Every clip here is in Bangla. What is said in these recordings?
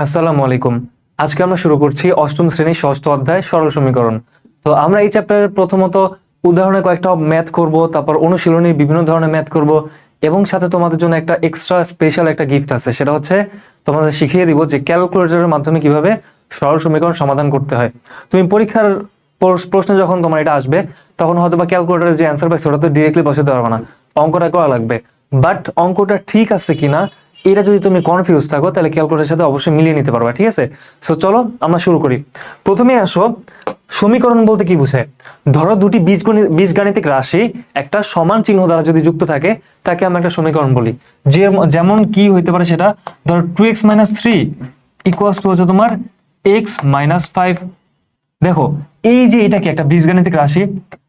আসসালামু আলাইকুম। আজকে আমরা শুরু করছি অষ্টম শ্রেণীর ষষ্ঠ অধ্যায় সরল সমীকরণ। তো আমরা এই চ্যাপ্টারে প্রথমত উদাহরণে কয়েকটা ম্যাথ করব, তারপর অনুশীলনীর বিভিন্ন ধরনের ম্যাথ করব এবং সাথে তোমাদের জন্য একটা এক্সট্রা স্পেশাল একটা গিফট আছে, সেটা হচ্ছে তোমাদের শিখিয়ে দিব যে ক্যালকুলেটরের মাধ্যমে কিভাবে সরল সমীকরণ সমাধান করতে হয়। তুমি পরীক্ষার প্রশ্নে যখন তোমার এটা আসবে তখন হয়তো বা ক্যালকুলেটরের যে অ্যান্সার পাইছে ওটা তো ডিরেক্টলি বসাতে পারবে না, অঙ্কটা করা লাগবে। বাট অঙ্কটা ঠিক আছে কিনা এটা যদি তুমি কনফিউজ থাকো তাহলে ক্যালকুলেটরের সাথে অবশ্যই মিলিয়ে নিতে পারবা, ঠিক আছে? সো চলো আমরা শুরু করি। প্রথমে আসো, সমীকরণ বলতে কি বোঝায়? ধরো দুটি বীজগাণিতিক রাশি একটা সমান চিহ্ন দ্বারা যদি যুক্ত থাকে তাকে আমরা একটা সমীকরণ বলি। যেমন কি হইতে পারে সেটা, ধরো 2x - 3 ইকুয়ালস টু হচ্ছে তোমার x - 5। দেখো এই যে এটা কি একটা বীজগাণিতিক রাশি,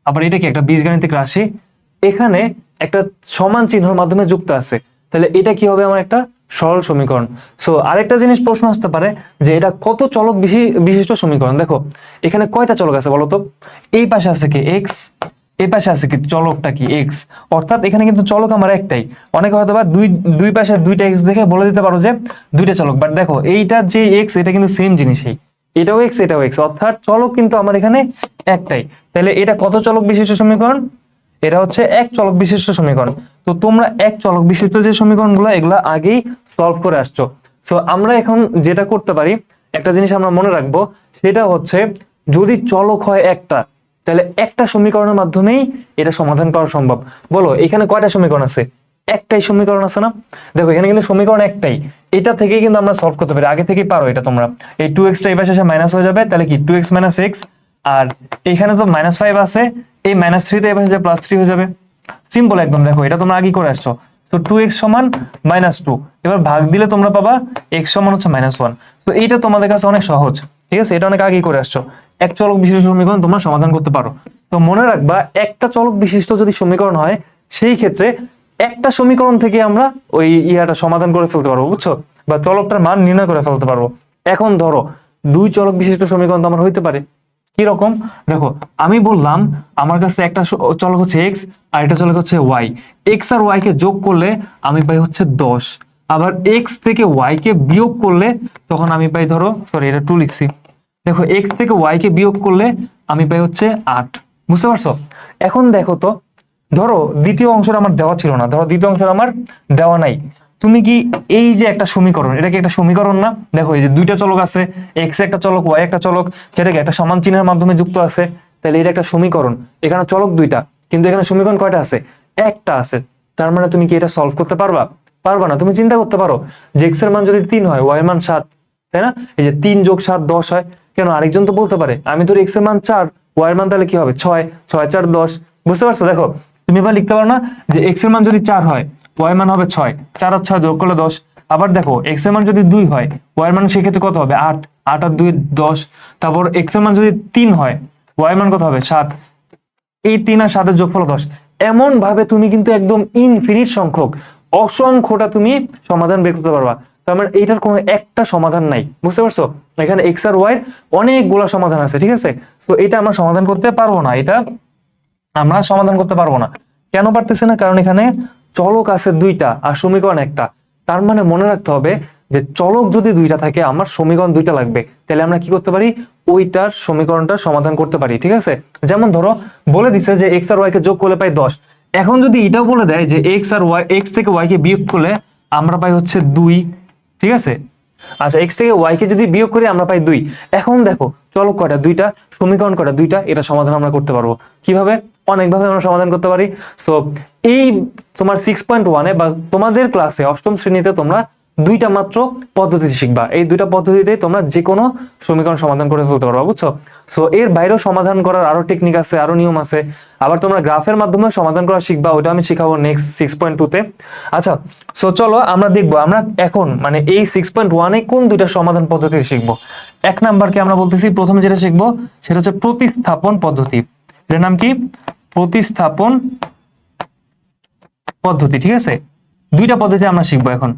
আবার এটা কি একটা বীজগাণিতিক রাশি, এখানে একটা সমান চিহ্নের মাধ্যমে যুক্ত আছে, তাহলে এটা কি হবে? আমার একটা সরল সমীকরণ। সো আরেকটা জিনিস প্রশ্ন আসতে পারে যে এটা কত চলক বিশিষ্ট সমীকরণ। দেখো এখানে কয়টা চলক আছে বলতো? এই পাশে আছে কি এক্স, এই পাশে আছে কি চলকটা কি এক্স, অর্থাৎ এখানে কিন্তু চলক আমার একটাই। অনেকে হয়তো বা দুই পাশে দুইটা এক্স দেখে বলে দিতে পারো যে দুইটা চলক, বাট দেখো এইটা যে এক্স এটা কিন্তু সেম জিনিসই, এটাও এক্স এটাও এক্স, অর্থাৎ চলক কিন্তু আমার এখানে একটাই। তাহলে এটা কত চলক বিশিষ্ট সমীকরণ? এটা হচ্ছে এক চলক বিশিষ্ট সমীকরণ। তো তোমরা এক চলক বিশিষ্ট যে সমীকরণগুলো এগুলো আগেই সলভ করে আসছো। সো আমরা এখন যেটা করতে পারি, একটা জিনিস আমরা মনে রাখবো, সেটা হচ্ছে যদি চলক হয় একটা, তাহলে একটা সমীকরণের মাধ্যমেই এটা সমাধান করা সম্ভব। বলো এখানে কয়টা সমীকরণ আছে? একটাই সমীকরণ আছে না? দেখো এখানে কিন্তু সমীকরণ একটাই, এটা থেকেই কিন্তু আমরা সলভ করতে পারি, আগে থেকেই পারো এটা তোমরা। এই 2x টা এই পাশে এসে মাইনাস হয়ে যাবে, তাহলে কি 2x - x, আর এখানে তো -5 আছে, এই -3 তে এই পাশে +3 হয়ে যাবে। সিম্পল একদম, দেখো এটা তোমরা আগেই করে আসছো। তো 2x = -2, এবার ভাগ দিলে তোমরা পাবা x হচ্ছে -1। তো এইটা তোমাদের কাছে অনেক সহজ, ঠিক আছে? এটা অনেক আগেই করে আসছো। এক চলক বিশিষ্ট সমীকরণ তোমরা সমাধান করতে পারো। তো মনে রাখবা, একটা চলক বিশিষ্ট যদি সমীকরণ হয় সেই ক্ষেত্রে একটা সমীকরণ থেকে আমরা ওই ইয়াটা সমাধান করে ফেলতে পারবো, বুঝছো? বা চলকটার মান নির্ণয় করে ফেলতে পারবো। এখন ধরো দুই চলক বিশিষ্ট সমীকরণ তো আমার হইতে পারে। কি রকম? দেখো আমি বললাম আমার কাছে একটা চলক হচ্ছে এক্স আর একটা চলক হচ্ছে ওয়াই। এক্স আর ওয়াই কে যোগ করলে আমি পাই হচ্ছে 10, আবার এক্স থেকে ওয়াই কে বিয়োগ করলে তখন আমি পাই, ধরো সরি এটা 2 লিখছি, দেখো এক্স থেকে ওয়াই কে বিয়োগ করলে আমি পাই হচ্ছে 8। বুঝতে পারছো? এখন দেখো তো, ধরো দ্বিতীয় অংশটা আমার দেওয়া ছিল না, ধরো দ্বিতীয় অংশটা আমার দেওয়া নাই, তুমি কি এই যে একটা সমীকরণ, এটা কি একটা সমীকরণ না? দেখো এই যে দুইটা চলক আছে, এক্স একটা চলক ওয়াই একটা চলক, সেটাকে একটা সমান চিহ্নের মাধ্যমে যুক্ত আছে, তাহলে এটা একটা সমীকরণ। এখানে চলক দুইটা, কিন্তু এখানে সমীকরণ কয়টা আছে? একটা আছে। তার মানে তুমি কি এটা সলভ করতে পারবা? পারবা না। তুমি চিন্তা করতে পারো যে এক্স এর মান যদি 3 হয়, ওয়াই এর মান 7, তাই না? এই যে 3 + 7 10 হয়। কেন? আরেকজন তো বলতে পারে আমি ধরি এক্স এর মান 4, ওয়াই এর মান তাহলে কি হবে 6, 6 4 10। বুঝতে পারছো? দেখো তুমি এবার লিখতে পারো না যে এক্স এর মান যদি 4 হয়, ওয়াই এর মান হবে 6, 4 আর 6 যোগ করলে 10। আবার দেখো এক্স এর মান যদি 2 হয়, ওয়াই এর মান সেক্ষেত্রে কত হবে? 8, 8 আর 2 10। তারপর এক্স এর মান যদি 3 হয়, ওয়াই এর মান কত হবে? 7, এই 3 আর 7 এর যোগফল 10। এমন ভাবে তুমি কিন্তু একদম ইনফিনিট সংখ্যক, অসংখ্যটা তুমি সমাধান বের করতে পারবা। তার মানে এইটার কোনো একটা সমাধান নাই। বুঝতে পারছো? এখানে এক্স আর ওয়াই অনেকগুলা সমাধান আছে, ঠিক আছে? তো এটা আমরা সমাধান করতে পারবো না, এটা আমরা সমাধান করতে পারবো না। কেন পারতেছি না? কারণ এখানে চলক আছে দুইটা আর সমীকরণ একটা। তার মানে মনে রাখতে হবে যে চলক যদি দুইটা থাকে আমার সমীকরণ দুইটা লাগবে, তাহলে আমরা কি করতে পারি? ওইটার সমীকরণটা সমাধান করতে পারি, ঠিক আছে? যেমন ধরো বলে দিছে যে এক্স আর ওয়াই কে যোগ করলে পাই 10। এখন যদি এটাও বলে দেয় যে এক্স আর ওয়াই, এক্স থেকে ওয়াই কে বিয়োগ করলে আমরা পাই হচ্ছে 2, ঠিক আছে? আচ্ছা এক্স থেকে ওয়াই কে যদি বিয়োগ করি আমরা পাই 2। এখন দেখো চলক কয়টা? দুইটা, সমীকরণ কয়টা? দুইটা। এটা সমাধান আমরা করতে পারবো কিভাবে? অনেকভাবে আমরা সমাধান করতে পারি। সো এই তোমার 6.1 এ বা তোমাদের ক্লাসে অষ্টম শ্রেণীতে তোমরা দুইটা মাত্র পদ্ধতি শিখবা। এই দুইটা পদ্ধতিতে তোমরা যে কোনো সমীকরণ সমাধান করে ফেলতে পারবা, বুঝছো? সো এর বাইরেও সমাধান করার আরো টেকনিক আছে, আরো নিয়ম আছে। আবার তোমরা গ্রাফের মাধ্যমে সমাধান করা শিখবা, ওটা আমি শিখাবো নেক্সট 6.2 তে। আচ্ছা সো চলো আমরা দেখবো আমরা এখন মানে এই 6.1 এ কোন দুইটা সমাধান পদ্ধতি শিখবো। এক নাম্বারকে আমরা বলতেছি, প্রথমে যেটা শিখবো সেটা হচ্ছে প্রতিস্থাপন পদ্ধতি। এর নাম কি? প্রতিস্থাপন পদ্ধতি, ঠিক আছে? দুইটা পদ্ধতি আমরা শিখবো এখন,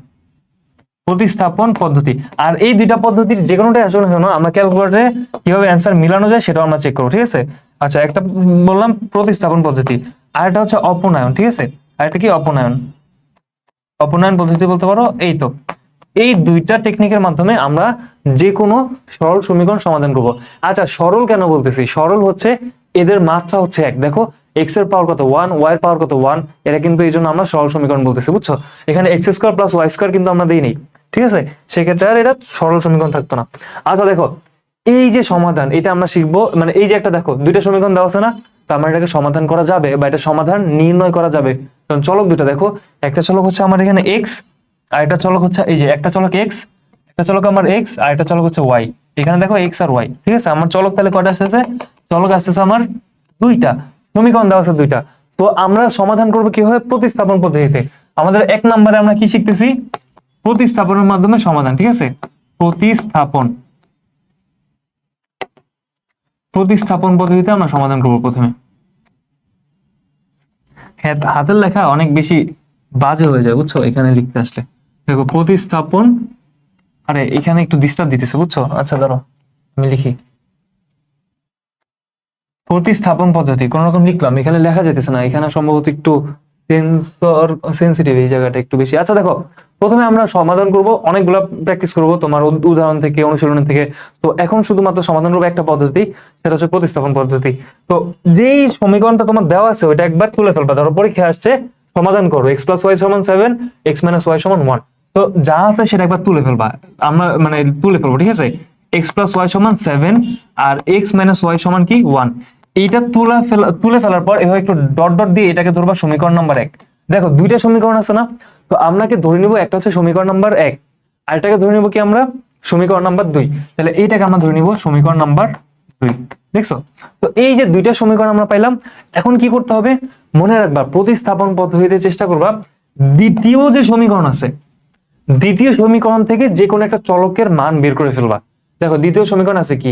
প্রতিস্থাপন পদ্ধতি। আর এই দুইটা পদ্ধতির যে কোনোটাই আসলে না কেন আমরা ক্যালকুলেটরে কিভাবে অ্যান্সার মিলানো যায় সেটাও আমরা চেক করবো, ঠিক আছে? আচ্ছা একটা বললাম প্রতিস্থাপন পদ্ধতি, আর একটা হচ্ছে অপনয়ন, ঠিক আছে? আর একটা কি? অপনয়ন। অপনয়ন পদ্ধতি বলতে পারো এই তো এই দুইটা টেকনিকের মাধ্যমে আমরা যে কোনো সরল সমীকরণ সমাধান করব। আচ্ছা, সরল কেন বলতেছি? সরল হচ্ছে এদের মাত্রা হচ্ছে এক। দেখো এক্স এর পাওয়ার কত 1, ওয়াই এর পাওয়ার কত 1, এটা কিন্তু এই জন্য আমরা সরল সমীকরণ বলতেছি, বুঝছো? এখানে x square plus y square কিন্তু আমরা দিই নেই, ঠিক আছে? সেক্ষেত্রে আর এটা সরল সমীকরণ থাকতো না। আচ্ছা দেখো, এই যে সমাধান, এটা আমরা শিখবো, মানে এই যে একটা দেখো দুইটা সমীকরণ দেওয়া আছে না, তো আমরা এটাকে সমাধান করা যাবে বা এটা সমাধান নির্ণয় করা যাবে। কারণ চলক দুটো দেখো, একটা চলক হচ্ছে আমার এখানে এক্স, আর একটা চলক হচ্ছে এই যে একটা চলক এক্স, একটা চলক আমার এক্স, আর একটা চলক হচ্ছে ওয়াই। এখানে দেখো এক্স আর ওয়াই, ঠিক আছে? আমার চলক তাহলে কয়টা আসতেছে? চলক আসতেছে আমার দুইটা, সমীকরণ দেওয়া আছে দুইটা। তো আমরা সমাধান করবো কিভাবে? প্রতিস্থাপন পদ্ধতিতে। আমাদের 1 নম্বরে আমরা কি শিখতেছি? প্রতিস্থাপনের মাধ্যমে সমাধান, ঠিক আছে? প্রতিস্থাপন পদ্ধতিতে আমরা সমাধান করবো প্রথমে। হ্যাঁ, হাতের লেখা অনেক বেশি বাজে হয়ে যায়, বুঝছো? এখানে লিখতে আসলে দেখো প্রতিস্থাপন, আরে এখানে একটু ডিস্টার্ব দিতেছে, বুঝছো? আচ্ছা ধরো আমি লিখি প্রতিস্থাপন পদ্ধতি, কোন রকম লিখলাম, এখানে লেখা যেতেছে না, এখানে সম্ভবত একটু সেন্সিটিভ এই জায়গাটা একটু বেশি। আচ্ছা দেখো, প্রথমে আমরা সমাধান করব, অনেকগুলো প্র্যাকটিস করব তোমার উদাহরণ থেকে, অনুশীলন থেকে। তো এখন শুধুমাত্র সমাধান করবো একটা পদ্ধতি, সেটা হচ্ছে প্রতিস্থাপন পদ্ধতি। তো যেই সমীকরণটা তোমার দেওয়া আছে ওইটা একবার তুলে ফেলবা। ধরো পরীক্ষায় আসছে সমাধান করো এক্স প্লাস ওয়াই সমান 7, এক্স মাইনাস ওয়াই সমান 1। তো যা আছে সেটা একবার তুলে ফেলবা, আমরা মানে তুলে ফেলবো, ঠিক আছে? এক্স প্লাস ওয়াই সমান 7 আর এক্স মাইনাস ওয়াই সমান কি 1। এইটা তুলে ফেলার পর এভাবে একটু ডট ডট দিয়ে এটাকে ধরবা সমীকরণ নাম্বার 1। দেখো দুইটা সমীকরণ আছে না, তো আমরাকে ধরে নিব একটা হচ্ছে সমীকরণ নাম্বার 1, আর এটাকে ধরে নিব কি আমরা সমীকরণ নাম্বার 2। তাহলে এইটাকে আমরা ধরে নিব সমীকরণ নাম্বার 2। দেখছো? তো এই যে দুইটা সমীকরণ আমরা পাইলাম, এখন কি করতে হবে? মনে রাখবা প্রতিস্থাপন পদ্ধতিতে চেষ্টা করবা দ্বিতীয় যে সমীকরণ আছে, দ্বিতীয় সমীকরণ থেকে যে কোনো একটা চলকের মান বের করে ফেলবা। দেখো দ্বিতীয় সমীকরণ আছে কি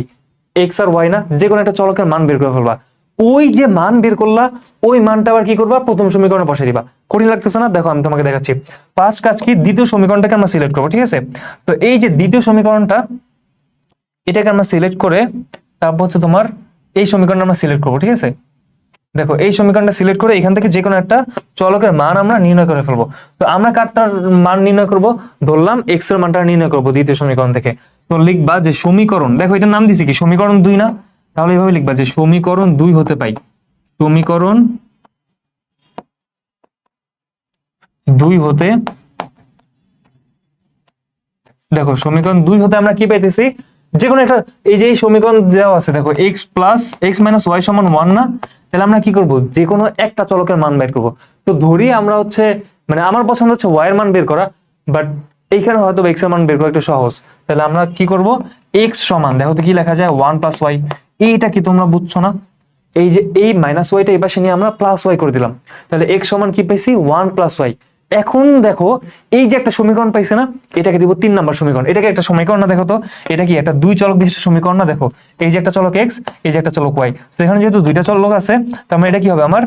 এক্স আর ওয়াই না, যে কোনো একটা চলকের মান বের করে ফেলবা। ওই যে মান বের করলা, ওই মানটা আবার কি করবা? প্রথম সমীকরণে বসাই দিবা। কঠিন লাগতেছে না? দেখো আমি তোমাকে দেখাচ্ছি। ফার্স্ট কাজ কি, দ্বিতীয় সমীকরণটাকে আমরা সিলেক্ট করবো, ঠিক আছে? তো এই যে দ্বিতীয় সমীকরণটা, এটাকে আমরা সিলেক্ট করে তারপর হচ্ছে তোমার এই সমীকরণটা আমরা সিলেক্ট করবো, ঠিক আছে? দেখো এই সমীকরণটা সিলেক্ট করে এখান থেকে যে কোনো একটা চলকের মান আমরা নির্ণয় করে ফেলবো। তো আমরা কারটার মান নির্ণয় করব, ধরলাম এক্স এর মানটা নির্ণয় করব দ্বিতীয় সমীকরণ থেকে। তো লিখবা যে সমীকরণ, দেখো এটার নাম দিছি কি সমীকরণ 2 না, তাহলে এইভাবে লিখবা যে সমীকরণ 2 হতে পাই, সমীকরণ 2 হতে, দেখো সমীকরণ 2 হতে আমরা কি পাইতেছি? যে কোনো একটা, এই যে এই সমীকরণ দেওয়া আছে দেখো x plus x minus y সমান 1 না, তাহলে আমরা কি করব? যে কোনো একটা চলকের মান বের করব। তো ধরি আমরা হচ্ছে, মানে আমার পছন্দ হচ্ছে ওয়াই এর মান বের করা, বাট এইখানে হয়তো এক্স এর মান বের করা একটু সহজ। তাহলে আমরা কি করব? এক্স সমান, দেখো তো কি লেখা যায় 1 প্লাস ওয়াই। এইটা কি তোমরা বুঝছো না? এই যে এই মাইনাস ওয়াইটা এই পাশে নিয়ে আমরা প্লাস ওয়াই করে দিলাম, তাহলে এক্স সমান কি পাইছি? 1 প্লাস ওয়াই। এখন দেখো এই যে একটা সমীকরণ পাইছে না, এটাকে দিব 3 নাম্বার সমীকরণ। এটাকে একটা সমীকরণ না, দেখো তো এটা কি একটা দুই চলক বিশিষ্ট সমীকরণ না? দেখো এই যে একটা চলক এক্স, এই যে একটা চলক ওয়াই, তো এখানে যেহেতু দুইটা চলক আছে, তার মানে এটা কি হবে? আমার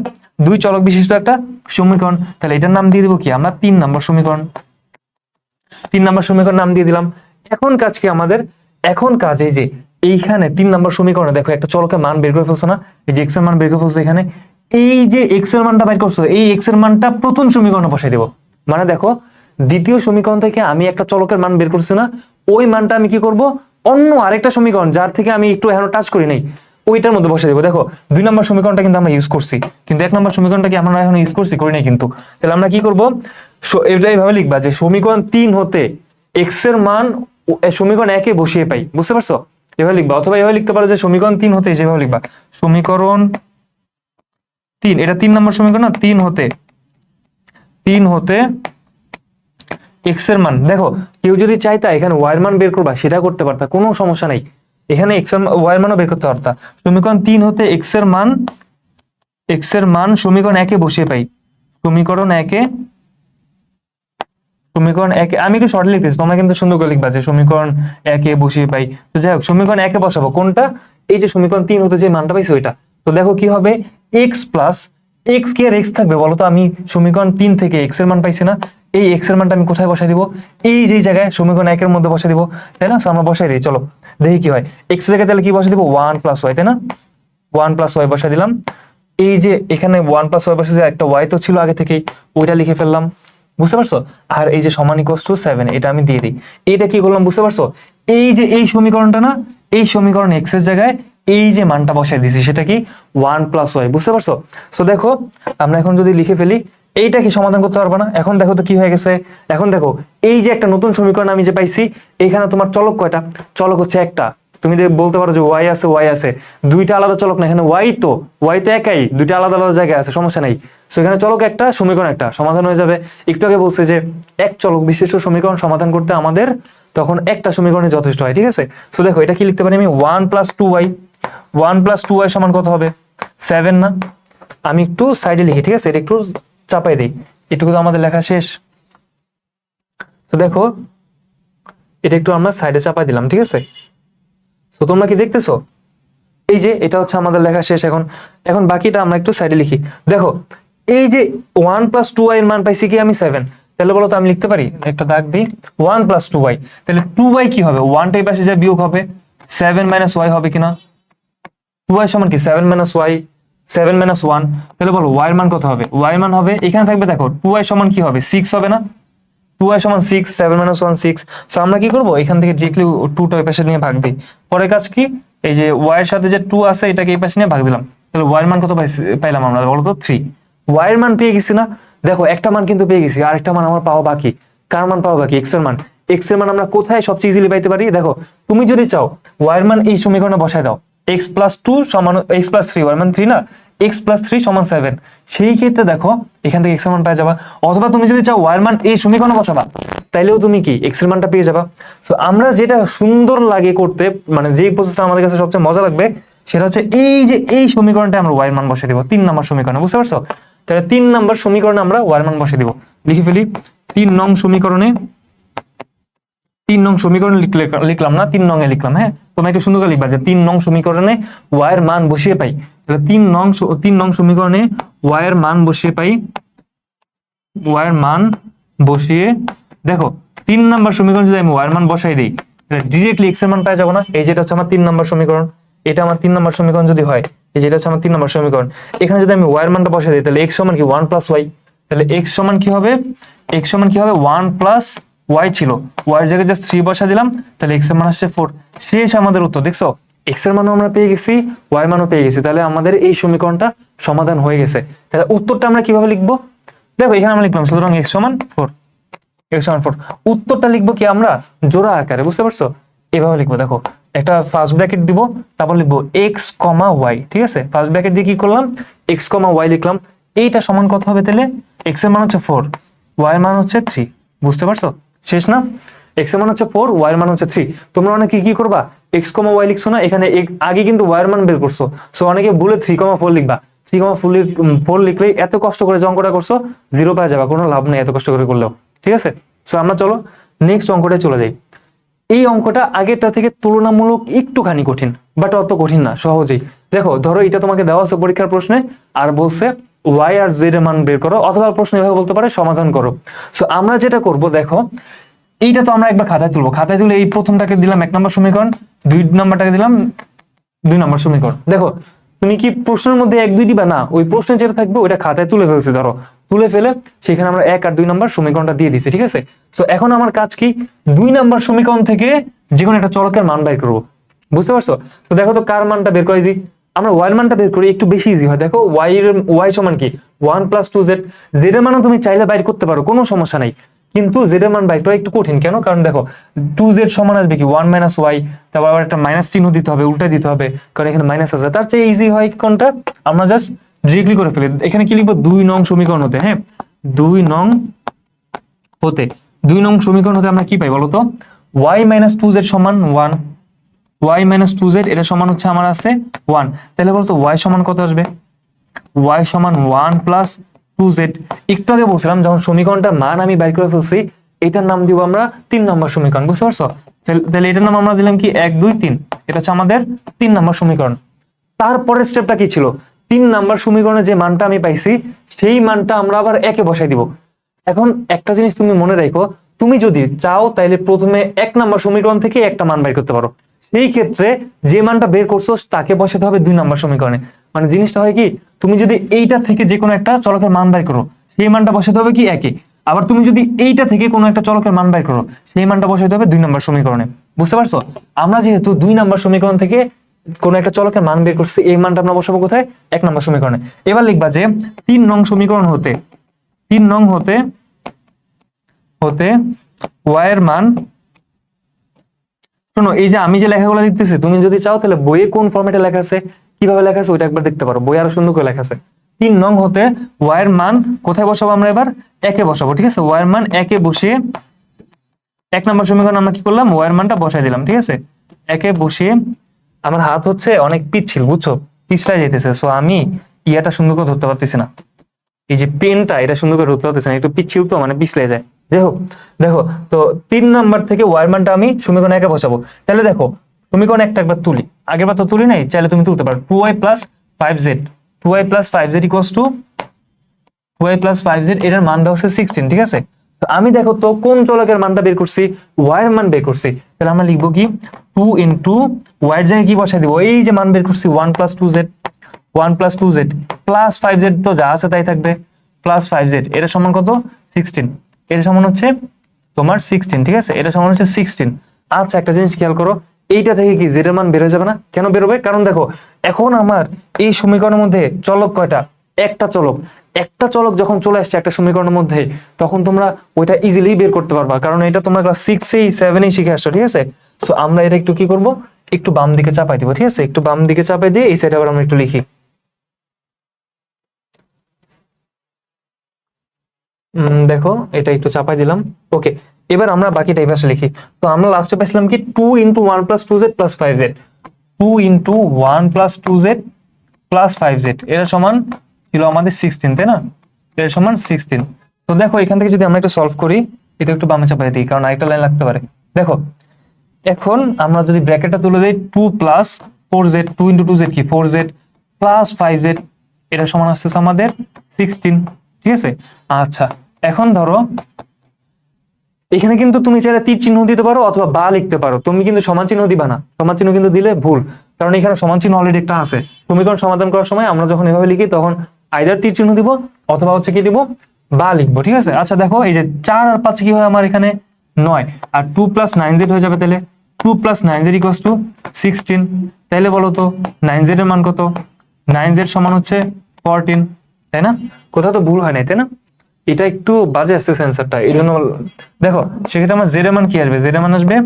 দুই চলক বিশিষ্ট একটা সমীকরণ। তাহলে এটার নাম দিয়ে দিব কি আমরা? 3 নাম্বার সমীকরণ। 3 নাম্বার সমীকরণ নাম দিয়ে দিলাম। এখন কাজ কি আমাদের? এখন কাজ এই যে এইখানে 3 নাম্বার সমীকরণে দেখো একটা চলকের মান বের করে ফেলছো না, এই যে এক্স এর মান বের করে ফেলছো এখানে। এই যে এক্স এর মানটা বের করছো, এই এক্স এর মানটা প্রথম সমীকরণে বসাই দেব। মানে দেখো দ্বিতীয় সমীকরণ থেকে আমি একটা চলকের মান বের করছি না, ওই মানটা আমি কি করব? অন্য আরেকটা সমীকরণ যার থেকে আমি একটু এখনো টাচ করি নাই, ওইটার মধ্যে বসে দেবো। দেখো 2 নম্বর সমীকরণটা কিন্তু আমরা ইউজ করছি, কিন্তু 1 নম্বর সমীকরণটা কি আমরা এখন ইউজ করছি? করি নাই কিন্তু। তাহলে আমরা কি করব? এটা এইভাবে লিখবা যে সমীকরণ 3 হতে এক্স এর মান সমীকরণ 1 এ বসিয়ে পাই। বুঝতে পারছো? এভাবে লিখবা, অথবা এভাবে লিখতে পারো যে সমীকরণ 3 হতে, যেভাবে লিখবা সমীকরণ 3, এটা 3 নম্বর সমীকরণ না, 3 হতে এক্স এর মান, দেখো কেউ যদি চাইতা এখানে ওয়াই এর মান বের করবা, সেটা করতে পারতা, কোনো সমস্যা নাই। এখানে এক্স এর ওয়াই এর মানও বের করতে পারতা। সমীকরণ 3 হতে এক্স এর মান সমীকরণ 1 এ বসিয়ে পাই। সমীকরণ 1 এ আমি একটু শর্ট লিখতেছি, তোমরা কিন্তু সুন্দর করে লিখবা যে সমীকরণ 1 এ বসিয়ে পাই। তো যাই হোক সমীকরণ 1 এ বসাবো কোনটা? এই যে সমীকরণ 3 হতে যে মানটা পাইছি ওইটা। তো দেখো কি হবে? এক্স প্লাস এক্স কি আর এক্স থাকবে বলো তো? আমি সমীকরণ 3 থেকে এক্স এর মান পাইছি না, এই এক্স এর মানটা আমি কোথায় বসাই দিব? এই যে জায়গায় সমীকরণ 1 এর মধ্যে বসাই দিব, তাই না? আমরা বসাই দিই, চলো দেখি কি হয়। এক্স এর জায়গায় তাহলে কি বসাই দিব? 1 প্লাস ওয়াই, তাই না? 1 প্লাস ওয়াই বসাই দিলাম। এই যে এখানে 1 প্লাস ওয়াই বসে, যে একটা ওয়াই তো ছিল আগে থেকেই, ওইটা লিখে ফেললাম। বুঝতে পারছো? আর এই যে সমান ইকুয়ালস টু 7 এটা আমি দিয়ে দিই। এটা কি করলাম বুঝতে পারছো? এই যে এই সমীকরণটা না, এই সমীকরণ x এর জায়গায় এই যে মানটা বসাই দিছি সেটা কি 1 প্লাস ওয়াই। বুঝতে পারছো? সো দেখো আমরা এখন যদি লিখে ফেলি এইটা কি সমাধান করতে পারবো না? এখন দেখো তো কি হয়ে গেছে। এখন দেখো এই যে একটা নতুন সমীকরণ আমি যে পাইছি, এখানে তোমার চলক কয়টা? চলক হচ্ছে একটা। তুমি বলতে পারো যে ওয়াই আছে, দুইটা আলাদা চলক না, এখানে ওয়াই তো একাই, দুইটা আলাদা আলাদা জায়গায় আছে, সমস্যা নাই। সো এখানে চলক একটা, সমীকরণ একটা, সমাধান হয়ে যাবে। একটু আগে বলছে যে এক চলক বিশিষ্ট সমীকরণ সমাধান করতে আমাদের তখন একটা সমীকরণে যথেষ্ট হয়, ঠিক আছে? সো দেখো এটা কি লিখতে পারি আমি 1 প্লাস 2y, 1 প্লাস 2y সমান কত হবে? 7 না? আমি একটু সাইডে লিখি, ঠিক আছে? এটা একটু চাপাই দিই, এটুকু তো আমাদের লেখা শেষ। তো দেখো এটা একটু আমরা সাইডে চাপাই দিলাম, ঠিক আছে? তো তোমরা কি দেখতেছো? এই যে এটা হচ্ছে আমাদের লেখা শেষ। এখন এখন বাকিটা আমরা একটু সাইডে লিখি। দেখো এই যে 1 প্লাস 2y এর মান পাইছি কি আমি 7, তাহলে বলো তো আমি লিখতে পারি, একটা দাগ দিই 1 প্লাস 2y, তাহলে 2y কি হবে? 1 টাই পাশে যা বিয়োগ হবে, 7 মাইনাস y হবে কিনা? 2y সমান কি 7 মাইনাস y, 7 মাইনাস 1, তাহলে বলো y এর মান কত হবে? y এর মান হবে এখানে থাকবে, দেখো 2y সমান কি হবে? 6 হবে না? 2y সমান 6, 7 মাইনাস 1 6। সো আমরা কি করব, এখান থেকে ডিরেক্টলি 2টা ওই পাশে নিয়ে ভাগ দিই। পরের কাজ কি, এই যে y এর সাথে যে 2 আছে এটাকে এই পাশে নিয়ে ভাগ দিলাম, তাহলে y এর মান কত পাইলাম আমরা? বলো তো 3। y এর মান পেয়ে গেছি না? দেখো একটা মান কিন্তু পেয়ে গেছি, আর একটা মান আমার পাওয়া বাকি। কার মান পাওয়া বাকি? x এর মান। x এর মান আমরা কোথায় সবচেয়ে ইজিলি পাইতে পারি? দেখো তুমি যদি চাও y এর মান এই সমীকরণে বসায় দাও, x প্লাস 2 সমান x প্লাস 3, y এর মান 3 না, x প্লাস 3 সমান 7। সেই ক্ষেত্রে দেখো এখান থেকে x এর মান পেয়ে যাবা। অথবা তুমি যদি চাও y এর মান এই সমীকরণে বসাবা, তাইলেও তুমি কি x এর মানটা পেয়ে যাবা। তো আমরা যেটা সুন্দর লাগে করতে, মানে যেই প্রসেসটা আমাদের কাছে সবচেয়ে মজা লাগবে, সেটা হচ্ছে এই যে এই সমীকরণটা আমরা y এর মান বসিয়ে দিব 3 নম্বর সমীকরণে। বুঝতে পারছো? তাহলে 3 নম্বর সমীকরণে আমরা y এর মান বসিয়ে দিব। লিখে ফেলি 3 নং সমীকরণে, 3 নং সমীকরণ লিখলাম না, 3 নং এ লিখলাম। হ্যাঁ, তোমরা একটু সুন্দর করে লিখবা যে 3 নং সমীকরণে y এর মান বসিয়ে পাই। তাহলে 3 নং সমীকরণে y এর মান বসিয়ে পাই, y এর মান বসিয়ে দেখো 3 নাম্বার সমীকরণ যদি আমি y এর মান বসাই দিই, তাহলে ডাইরেক্টলি x এর মান পাওয়া যাবে না? এই যেটা হচ্ছে আমার 3 নাম্বার সমীকরণ, এটা আমার 3 নাম্বার সমীকরণ যদি হয়, এই যেটা হচ্ছে আমার 3 নাম্বার সমীকরণ, এখানে যদি আমি y এর মানটা বসাই দিই, তাহলে x সমান কি 1 প্লাস y। তাহলে x সমান কি হবে? x সমান কি হবে? 1 প্লাস y ছিল, y এর জায়গায় জাস্ট 3 বসা দিলাম, তাহলে x এর মান আসছে 4। শেষ আমাদের উত্তর। দেখছো x এর মানও আমরা পেয়ে গেছি, y এর মানও পেয়ে গেছি, তাহলে আমাদের এই সমীকরণটা সমাধান হয়ে গেছে। তাহলে উত্তরটা আমরা কিভাবে লিখবো? দেখো এখানে আমরা লিখলাম সুতরাং x সমান 4, x সমান 4। উত্তরটা লিখবো কি আমরা জোড়া আকারে। বুঝতে পারছো? এভাবে লিখবো। দেখো একটা ফার্স্ট ব্র্যাকেট দিব, তারপর লিখবো x, y, ঠিক আছে? ফার্স্ট ব্র্যাকেট দিয়ে কি করলাম, x, y লিখলাম। এইটা সমান কত হবে তাহলে? x এর মান হচ্ছে 4, y এর মান হচ্ছে 3। বুঝতে পারছো? শেষ না? x এর মান হচ্ছে 4, y এর মান হচ্ছে 3। তোমরা অনেকে কি করবা, x, y লিখছো না, এখানে আগে কিন্তু y এর মান বের করছো। সো অনেকে ভুলে 3,4 লিখবা। 3,4 লিখলেই এত কষ্ট করে যে অঙ্কটা করছো 0 পাওয়া যাবে, কোনো লাভ নেই এত কষ্ট করে করলেও। ঠিক আছে? সো আমরা চলো নেক্সট অঙ্কটায় চলে যাই। এই অঙ্কটা আগেরটা থেকে তুলনামূলক একটুখানি কঠিন, বাট অত কঠিন না, সহজেই। দেখো ধরো এটা তোমাকে দেওয়া আছে পরীক্ষার প্রশ্নে, আর বলছে y আর z এর মান বের করো, অথবা প্রশ্ন এভাবে বলতে পারে সমাধান করো। সো আমরা যেটা করব, দেখো এইটা তো আমরা একবার খাতায় তুলবো। খাতায় তুলে এই প্রথমটাকে দিলাম 1 নম্বর সমীকরণ, 2 নম্বরটাকে দিলাম 2 নম্বর সমীকরণ। দেখো তুমি কি প্রশ্নের মধ্যে 1 2 দিবা না, ওই প্রশ্নে যেটা থাকবে ওইটা খাতায় তুলে ফেলছি। ধরো তুলে ফেলে সেখানে আমরা 1 আর 2 নম্বর সমীকরণটা দিয়ে দিছি। ঠিক আছে? সো এখন আমার কাজ কি, 2 নম্বর সমীকরণ থেকে যে কোনো একটা চলকের মান বের করব। বুঝতে পারছো? তো দেখো তো কার মানটা বের করা ইজি। আমরা y এর মানটা বের করি, একটু বেশি ইজি হয়। দেখো y সমান কি 1 প্লাস 2z। z এর মানও তুমি চাইলে বাইর করতে পারো, কোনো সমস্যা নাই, কিন্তু z এর মান বাইর করা একটু কঠিন। কেন? কারণ দেখো 2z সমান আসবে কি 1 মাইনাস y, তারপর আবার একটা মাইনাস চিহ্ন দিতে হবে, উল্টে দিতে হবে, কারণ এখানে মাইনাস আছে। তার চেয়ে ইজি হয় কোনটা, আমরা জাস্ট ডিরেক্টলি করে ফেলি। এখানে কি লিখবো, 2 নং সমীকরণ হতে। হ্যাঁ, 2 নং হতে, 2 নং সমীকরণ হতে আমরা কি পাই বলো তো, y মাইনাস 2z সমান 1, y মাইনাস 2z এটা সমান হচ্ছে আমার আছে 1। তাহলে বলতো y সমান কত আসবে, y সমান 1 প্লাস 2z। একটু আগে বলছিলাম যখন সমীকরণটার মান আমি বাইর করে ফেলছি, এটার নাম দিব আমরা 3 নম্বর সমীকরণ। বুঝতে পারছো? তাহলে এটার নাম আমরা দিলাম কি 1 2 3, এটা হচ্ছে আমাদের 3 নম্বর সমীকরণ। তারপরের স্টেপটা কি ছিল, 3 নম্বর সমীকরণে যে মানটা আমি পাইছি সেই মানটা আমরা আবার একে বসাই দিব। এখন একটা জিনিস তুমি মনে রাখো, তুমি যদি চাও তাইলে প্রথমে 1 নম্বর সমীকরণ থেকে একটা মান বের করতে পারো। সেই ক্ষেত্রে যে মানটা বের করছো তাকে বসাতে হবে 2 নম্বর সমীকরণে। মানে জিনিসটা হয় কি, তুমি যদি এইটা থেকে যে কোনো একটা চলকের মান বের করো, সেই মানটা বসাতে হবে কি একে, আবার তুমি যদি এইটা থেকে কোনো একটা চলকের মান বের করো, সেই মানটা বসাইতে হবে 2 নম্বর সমীকরণে। বুঝতে পারছো? আমরা যেহেতু 2 নম্বর সমীকরণ থেকে কোন একটা চলকের মান বের করছি, এই মানটা আমরা বসাবো কোথায়? 1 নম্বর সমীকরণে। এবার লিখবা যে 3 নং সমীকরণ হতে y এর মান, শোনো এই যে আমি যে লেখাগুলো লিখতেছি, তুমি যদি চাও তাহলে বইয়ে কোন ফরম্যাটে লেখা আছে, কিভাবে লেখা আছে ওইটা একবার দেখতে পারো, বই আরো সুন্দর করে লেখা আছে। 3 নং হতে y এর মান কোথায় বসাবো? আমরা এবার একে বসাবো, ঠিক আছে? y এর মান একে বসিয়ে 1 নম্বর সমীকরণ আমরা কি করলাম? y এর মানটা বসাই দিলাম, ঠিক আছে? একে বসিয়ে, আমার হাত হচ্ছে অনেক পিচ্ছিল, বুঝছো, পিছলাই যাইতেছে, সো আমি ইয়াটা সুন্দর করে ধরতে পারতেছি না, এই যে পেনটা এটা সুন্দর করে ধরতে পারতেছি না, একটু পিচ্ছিল তো, মানে পিছলে যায়। যাই হোক, দেখো তো 3 নাম্বার থেকে y এর মানটা আমি সমীকরণ একে বসাবো। তাহলে দেখো সমীকরণ একটা একবার তুলি, আগের বার তো তুলি নাই, চাইলে তুমি তুলতে পারো। 2y + 5z, 2y + 5z = 2y + 5z, এটার মানটা হচ্ছে 16, ঠিক আছে? তো আমি দেখো তো কোন চলকের মানটা বের করছি? y এর মান বের করছি। তাহলে আমরা লিখবো কি? 2 * y এর জায়গায় কি বসাই দিব? এই যে মান বের করছি 1 + 2z, 1 + 2z + 5z, তো যা আছে তাই থাকবে, + 5z, এটা সমান কত? 16। এটা সমান হচ্ছে তোমার 16, ঠিক আছে? এটা সমান হচ্ছে 16। আচ্ছা, একটা জিনিস খেয়াল করো, এইটা থেকে কি z এর মান বের হয়ে যাবে না? কেন বের হবে? কারণ দেখো এখন আমার এই সমীকরণের মধ্যে চলক কয়টা? একটা চলক যখন চলে আসছে একটা সমীকরণের মধ্যে, তখন তোমরা ওইটা ইজিলি বের করতে পারবা, কারণ এটা তোমরা ক্লাস 6 7 শিখে আসছো, ঠিক আছে? সো আমরা এটা একটু কি করব, একটু বাম দিকে চাপাই দিব, ঠিক আছে? একটু বাম দিকে চাপাই দিয়ে এই সাইডে আবার আমরা একটু লিখি। দেখো এটা একটু চাপাই দিলাম। ওকে, এবার আমরা বাকিটা এই পাশে লিখি। তো আমরা লাস্টে পাইছিলাম কি? 2 * 1 + 2z + 5z, 2 * 1 + 2z + 5z, এটা সমান ছিল আমাদের 16, তাই না? এটা সমান 16। তো দেখো এখান থেকে যদি আমরা একটু সলভ করি, এটা একটু বামে চাপাই দিই, কারণ আরেকটা লাইন লাগতে পারে। দেখো এখন আমরা যদি ব্র্যাকেটটা তুলে দেই, 2 + 4z, 2 * 2z কি 4z + 5z, এটা সমান আসছে আমাদের 16, ঠিক আছে? আচ্ছা, এখন ধরো এখানে কিন্তু তুমি চাইলে তীর চিহ্ন দিতে পারো অথবা বা লিখতে পারো, তুমি কিন্তু সমান চিহ্ন দিবা না, সমান চিহ্ন কিন্তু দিলে ভুল, কারণ এখানে সমান চিহ্ন অলরেডি একটা আছে। সমীকরণ সমাধান করার সময় আমরা যখন এভাবে লিখি তখন আইদার তীর চিহ্ন দিব অথবা হচ্ছে কি দিব, বা লিখবো, ঠিক আছে? আচ্ছা দেখো এই যে 4 আর 5 কি হয় আমার এখানে 9, আর 2 + 9z হয়ে যাবে, তাহলে 2 + 9z = 16। তাইলে বলো তো 9z এর মান কত? 9z সমান হচ্ছে 14, তাই না? কোথাও তো ভুল হয় নাই, তাই না? এটা একটু বাজে আসছে সেন্সারটা, এই জন্য দেখো সেক্ষেত্রে আমার জেড এর মান কি আসবে? জেড এর মান আসবে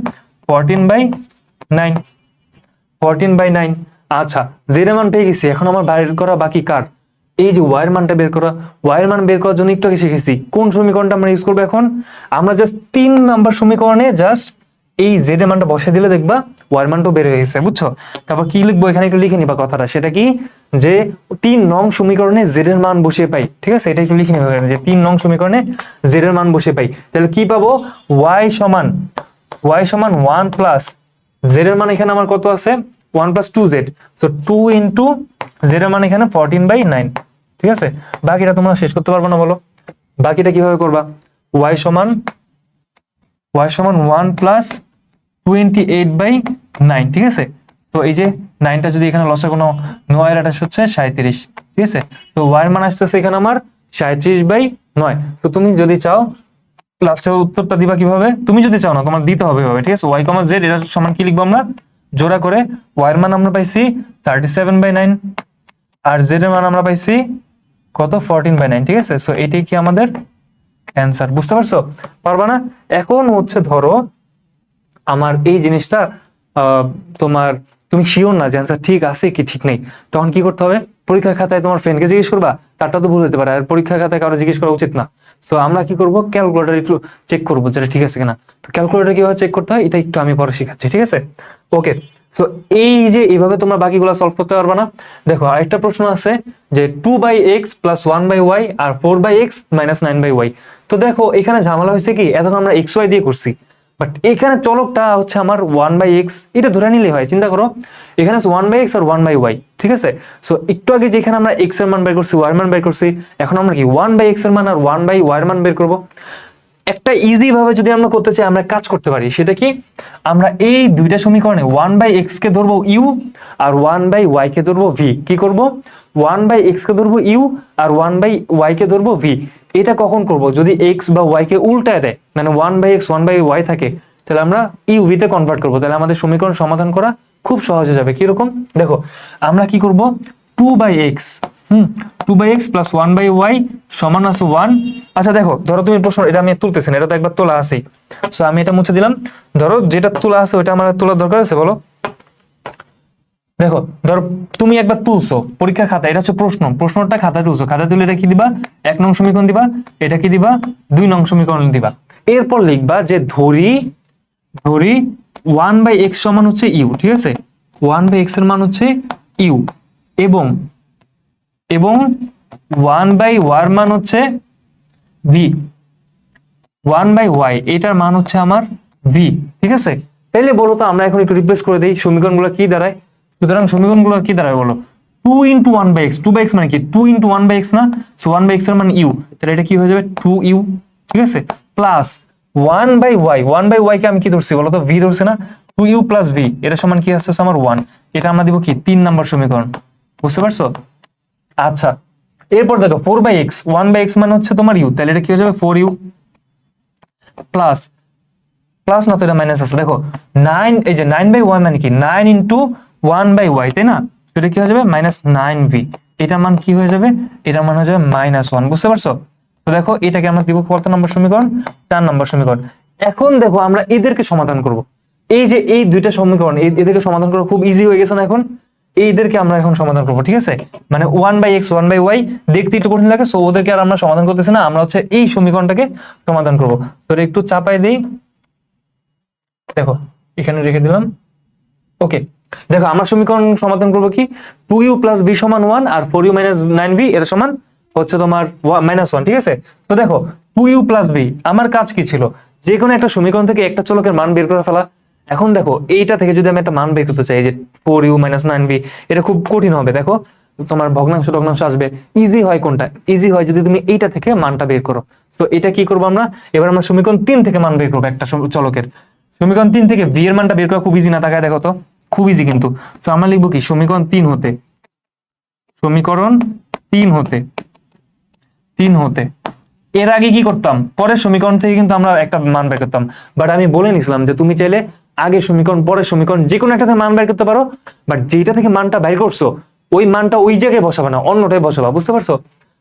14/9, 14/9। আচ্ছা, জেড এর মান পেয়ে গেছি, এখন আমার বের করা বাকি কার? এই যে ওয়াই এর মানটা বের করা। ওয়াই এর মান বের করার জন্য একটু আগে শিখেছি কোন সমীকরণটা আমরা ইউজ করবো এখন? আমরা জাস্ট 3 নাম্বার সমীকরণে জাস্ট এই জেড এর মানটা বসে দিলে দেখবা ওয়াই এর মানটাও বের হয়ে গেছে, বুঝছো? তারপর কি লিখবো এখানে একটু লিখে নিবা কথাটা, সেটা কি? যে 3 নং সমীকরণে জেড এর মান বসিয়ে পাই, ঠিক আছে? এটা একটু লিখে নিবা, যে 3 নং সমীকরণে জেড এর মান বসিয়ে পাই, তাহলে কি পাবো? ওয়াই সমান 1 প্লাস জেড এর মান এখানে আমার কত আছে? 1 + 2z, সো 2 * z এর মান এখানে 14/9, ঠিক আছে? বাকিটা তোমরা শেষ করতে পারবে না, বলো বাকিটা কিভাবে করবা? y সমান 1 + 28/9, ঠিক আছে? তো এই যে 9টা যদি এখানে লসাগু নাও, 9 আর 28 হচ্ছে 37, ঠিক আছে? তো y এর মান আসতেছে এখানে আমার 37/9। তো তুমি যদি চাও লাস্টের উত্তরটা দিবা কিভাবে? তুমি যদি চাও না, তোমার দিতে হবে এভাবে, ঠিক আছে? y, z এর সমান কি লিখবো আমরা? জোড়া করে y এর মান আমরা পাইছি 37/9, আর z এর মান আমরা পাইছি কত? 14/9, ঠিক আছে? সো এটাই কি আমাদের অ্যান্সার। বুঝতে পারছো? পারবা না? এখন হচ্ছে ধরো আমার এই জিনিসটা তোমার তুমি শিওর না যে অ্যান্সার ঠিক আছে কি ঠিক নেই, তখন কি করতে হবে? পরীক্ষার খাতায় তোমার ফ্রেন্ডকে জিজ্ঞেস করবা, তারটা তো ভুল হতে পারে, আর পরীক্ষার খাতায় কারো জিজ্ঞেস করা উচিত না। সো আমরা কি করব? ক্যালকুলেটর একটু চেক করবো যেটা ঠিক আছে কিনা। তো ক্যালকুলেটর কিভাবে চেক করতে হয় এটা একটু আমি পরে শিখাচ্ছি, ঠিক আছে? ওকে, সো এই যে এইভাবে তোমরা বাকিগুলো সলভ করতে পারবে না। দেখো আরেকটা প্রশ্ন আছে যে 2/x + 1/y আর 4/x - 9/y। তো দেখো এখানে ঝামেলা হয়েছে কি, এতক্ষণ আমরা xy দিয়ে করছি, বাট এখানে চলকটা হচ্ছে আমার 1/x, এটা ধরে নিলে হয়। চিন্তা করো এখানে 1/x আর 1/y, ঠিক আছে? সো একটু আগে যেখানে আমরা x এর মান বের করছি, y এর মান বের করছি, এখন আমরা কি 1/x এর মান আর 1/y এর মান বের করব। একটা ইজি ভাবে যদি আমরা করতে চাই, আমরা কাজ করতে পারি, সেটা কি? আমরা এই দুইটা সমীকরণে 1/x কে ধরবো u আর 1/y কে ধরবো v। কি করব? 1/x কে ধরবো u আর 1/y কে ধরবো v, এটা কখন করব, যদি এক্স বা ওয়াই কে উল্টায় দেয়, মানে 1/x 1/y থাকে, তাহলে আমরা ইউভি তে কনভার্ট করব, তাহলে আমাদের সমীকরণ সমাধান করা খুব সহজ হয়ে যাবে। কিরকম দেখো, আমরা কি করব, 2/x 2/x প্লাস 1/y সমান আছে 1। আচ্ছা দেখো, ধরো তুমি প্রশ্ন, এটা আমি তুলতেছি না, এটা তো একবার তোলা আছেই, সো আমি এটা মুছে দিলাম। ধরো যেটা তোলা আছে ওইটা আমার তোলার দরকার আছে, বলো। দেখো ধরো তুমি একবার তুলছো পরীক্ষা খাতা, এটা হচ্ছে প্রশ্নটা খাতায় তুলছো, খাতায় তুলে এটা কি দিবা, 1 নং সমীকরণ দিবা, এটা কি দিবা, 2 নং সমীকরণ দিবা। এরপর লিখবা যে ধরি 1/x সমান হচ্ছে ইউ, ঠিক আছে, 1/x এর মান হচ্ছে ইউ, এবং 1/y এর মান হচ্ছে ভি, 1/y এটার মান হচ্ছে আমার ভি, ঠিক আছে। তাইলে বলো তো আমরা এখন একটু রিপ্লেস করে দেই, সমীকরণগুলো কি দাঁড়ায়। সুতরাং সমীকরণগুলো কি দাঁড়ায় বলো, 2 × 1/x, 2/x মানে কি 2 × 1/x না, সো 1/x এর মান ইউ, তাহলে এটা কি হয়ে যাবে 2u, ঠিক আছে, প্লাস 1/y কে আমি কি ধরছি বলো তো, ভি ধরছি না, 2u প্লাস ভি এটা সমান কি আসছে আমার 1, এটা আমরা দিব কি 3 নাম্বার সমীকরণ, বুঝতে পারছো। আচ্ছা এরপর দেখো 4/x, 1/x মানে হচ্ছে তোমার ইউ, তাহলে এটা কি হয়ে যাবে 4u, প্লাস প্লাস না তো এটা মাইনাস আছে, দেখো 9, এই যে 9/y মানে কি 9 × 1/y, তাই না, সেটা কি হয়ে যাবে -9v, এটার মান কি হয়ে যাবে, এটার মান হয়ে যাবে -1, বুঝতে পারছো। তো দেখো এটাকে আমরা দিব কত নম্বর সমীকরণ, 4 নম্বর সমীকরণ। এখন দেখো আমরা এদেরকে সমাধান করব, এই যে এই দুইটা সমীকরণ এদেরকে সমাধান করা খুব ইজি হয়ে গেছে না, এখন এইদেরকে আমরা এখন সমাধান করব, ঠিক আছে, মানে 1/x 1/y দেখতে একটু কঠিন লাগে, সো ওদেরকে আর আমরা সমাধান করতেছি না, আমরা হচ্ছে এই সমীকরণটাকে সমাধান করব। তো একটু চাপাই দেই, দেখো এখানে রেখে দিলাম, ওকে। দেখো আমরা সমীকরণ সমাধান করব কি, 2u প্লাস v সমান 1 আর 4u মাইনাস 9v এর সমান হচ্ছে তোমার -1, ঠিক আছে। তো দেখো 2u প্লাস v, আমার কাজ কি ছিল, যে কোনো একটা সমীকরণ থেকে একটা চলকের মান বের করে ফেলা। এখন দেখো এইটা থেকে যদি আমি একটা মান বের করতে চাই, যে 4u মাইনাস 9v, এটা খুব কঠিন হবে, দেখো তোমার ভগ্নাংশ টগ্নাংশ আসবে। ইজি হয় কোনটা, ইজি হয় যদি তুমি এইটা থেকে মানটা বের করো। তো এটা কি করবো আমরা, এবার আমরা সমীকরণ 3 থেকে মান বের করবো একটা চলকের। সমীকরণ 3 থেকে ভি এর মানটা বের করা খুব ইজি না, তাকায় দেখো তো, খুব ইজি কিন্তু। তো আমরা লিখবো কি, সমীকরণ 3 হতে, সমীকরণ 3 হতে এর আগে কি করতাম, পরের সমীকরণ থেকে কিন্তু আমরা একটা মান বের করতাম, বাট আমি বলে নিছিলাম যে তুমি চাইলে আগে সমীকরণ পরের সমীকরণ যে কোনো একটা থেকে মান বের করতে পারো, বাট যেটা থেকে মানটা বের করছো ওই মানটা ওই জায়গায় বসাবে না, অন্যটায় বসাবা, বুঝতে পারছো।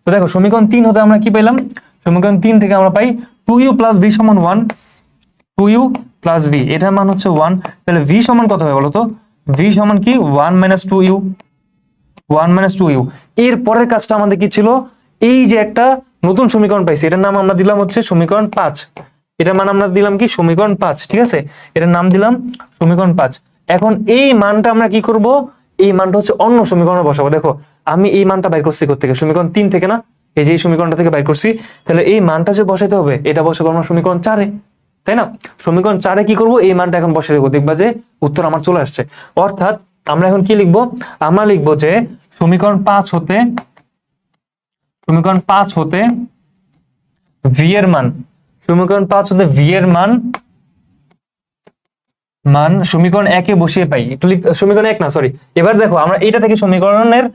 তো দেখো সমীকরণ 3 হতে আমরা কি পেলাম, সমীকরণ 3 থেকে আমরা পাই 2u প্লাস v সমান 1, 2u প্লাস v এটার মান হচ্ছে 1, তাহলে v সমান কত হবে বলো তো, v সমান কি 1 - 2u, 1 - 2u। এর পরের কাজটা আমাদের কি ছিল, এই যে একটা নতুন সমীকরণ পাইছি, এটার নাম আমরা দিলাম হচ্ছে সমীকরণ 5, এটার মান আমরা দিলাম কি সমীকরণ 5, ঠিক আছে, এটার নাম দিলাম সমীকরণ 5। এখন এই মানটা আমরা কি করব, এই মানটা হচ্ছে অন্য সমীকরণে বসাবো। দেখো আমি এই মানটা বাইর করছি থেকে, সমীকরণ 3 থেকে না, এই যে এই সমীকরণটা থেকে বাইর করছি, তাহলে এই মানটা যে বসাইতে হবে এটা বসাবো আমরা সমীকরণ 4-এ, তাই না। সমীকরণ 4-এ কি করব, এই মানটা এখন বসিয়ে দেবো, দেখবা যে উত্তর আমার চলে আসছে। অর্থাৎ আমরা এখন কি লিখবো, আমরা লিখবো যে সমীকরণ 5 হতে ভি এর মান, সমীকরণ 5 হতে ভি এর মান সমীকরণ 1-এ বসিয়ে পাই, একটু সমীকরণ 1 না সরি, এবার দেখো আমরা এটা থেকে সমীকরণের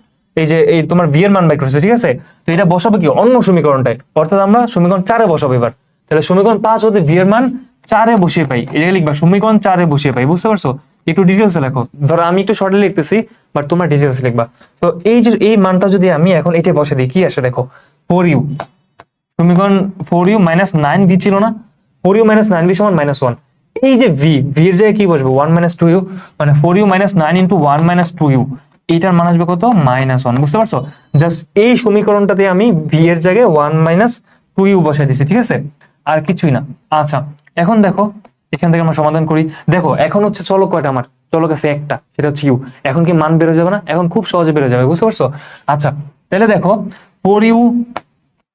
এই যে এই তোমার ভি এর মান বের করছে, ঠিক আছে, তো এটা বসাবো কি অন্য সমীকরণটায়, অর্থাৎ আমরা সমীকরণ 4-এ বসাবো এবার। তাহলে সমীকরণ 5 হতে ভি এর মান 4-এ বসিয়ে পাই, এই জায়গায় লিখবা সমীকরণ 4-এ বসিয়ে পাই, বুঝতে পারছো। একটু ডিটেইলসে লেখো, ধরো আমি একটু শর্টে লিখতেছি, বাট তোমরা ডিটেইলসে লিখবা। তো এই যে এই মানটা যদি আমি এখন এটা বসে দিই, কি আসে দেখো, 4u, সমীকরণ 4u মাইনাস 9v ছিল না, 4u মাইনাস 9v সমান -1, এই যে v এর জায়গায় কি বসবে 1 - 2u, মানে 4u মাইনাস 9 × 1 - 2u, এইটার মান আসবে কত -1, বুঝতে পারছো। জাস্ট এই সমীকরণটাতে আমি v এর জায়গায় 1 - 2u বসাই দিছি, ঠিক আছে, আর কিছুই না। আচ্ছা এখন দেখো এখান থেকে আমরা সমাধান করি। দেখো এখন হচ্ছে চলক কয়টা, আমার চলক আছে একটা, সেটা হচ্ছে u। এখন কি মান বেরো যাবে না, এখন খুব সহজে বেরো যাবে, বুঝতে পারছো। আচ্ছা তাহলে দেখো 4u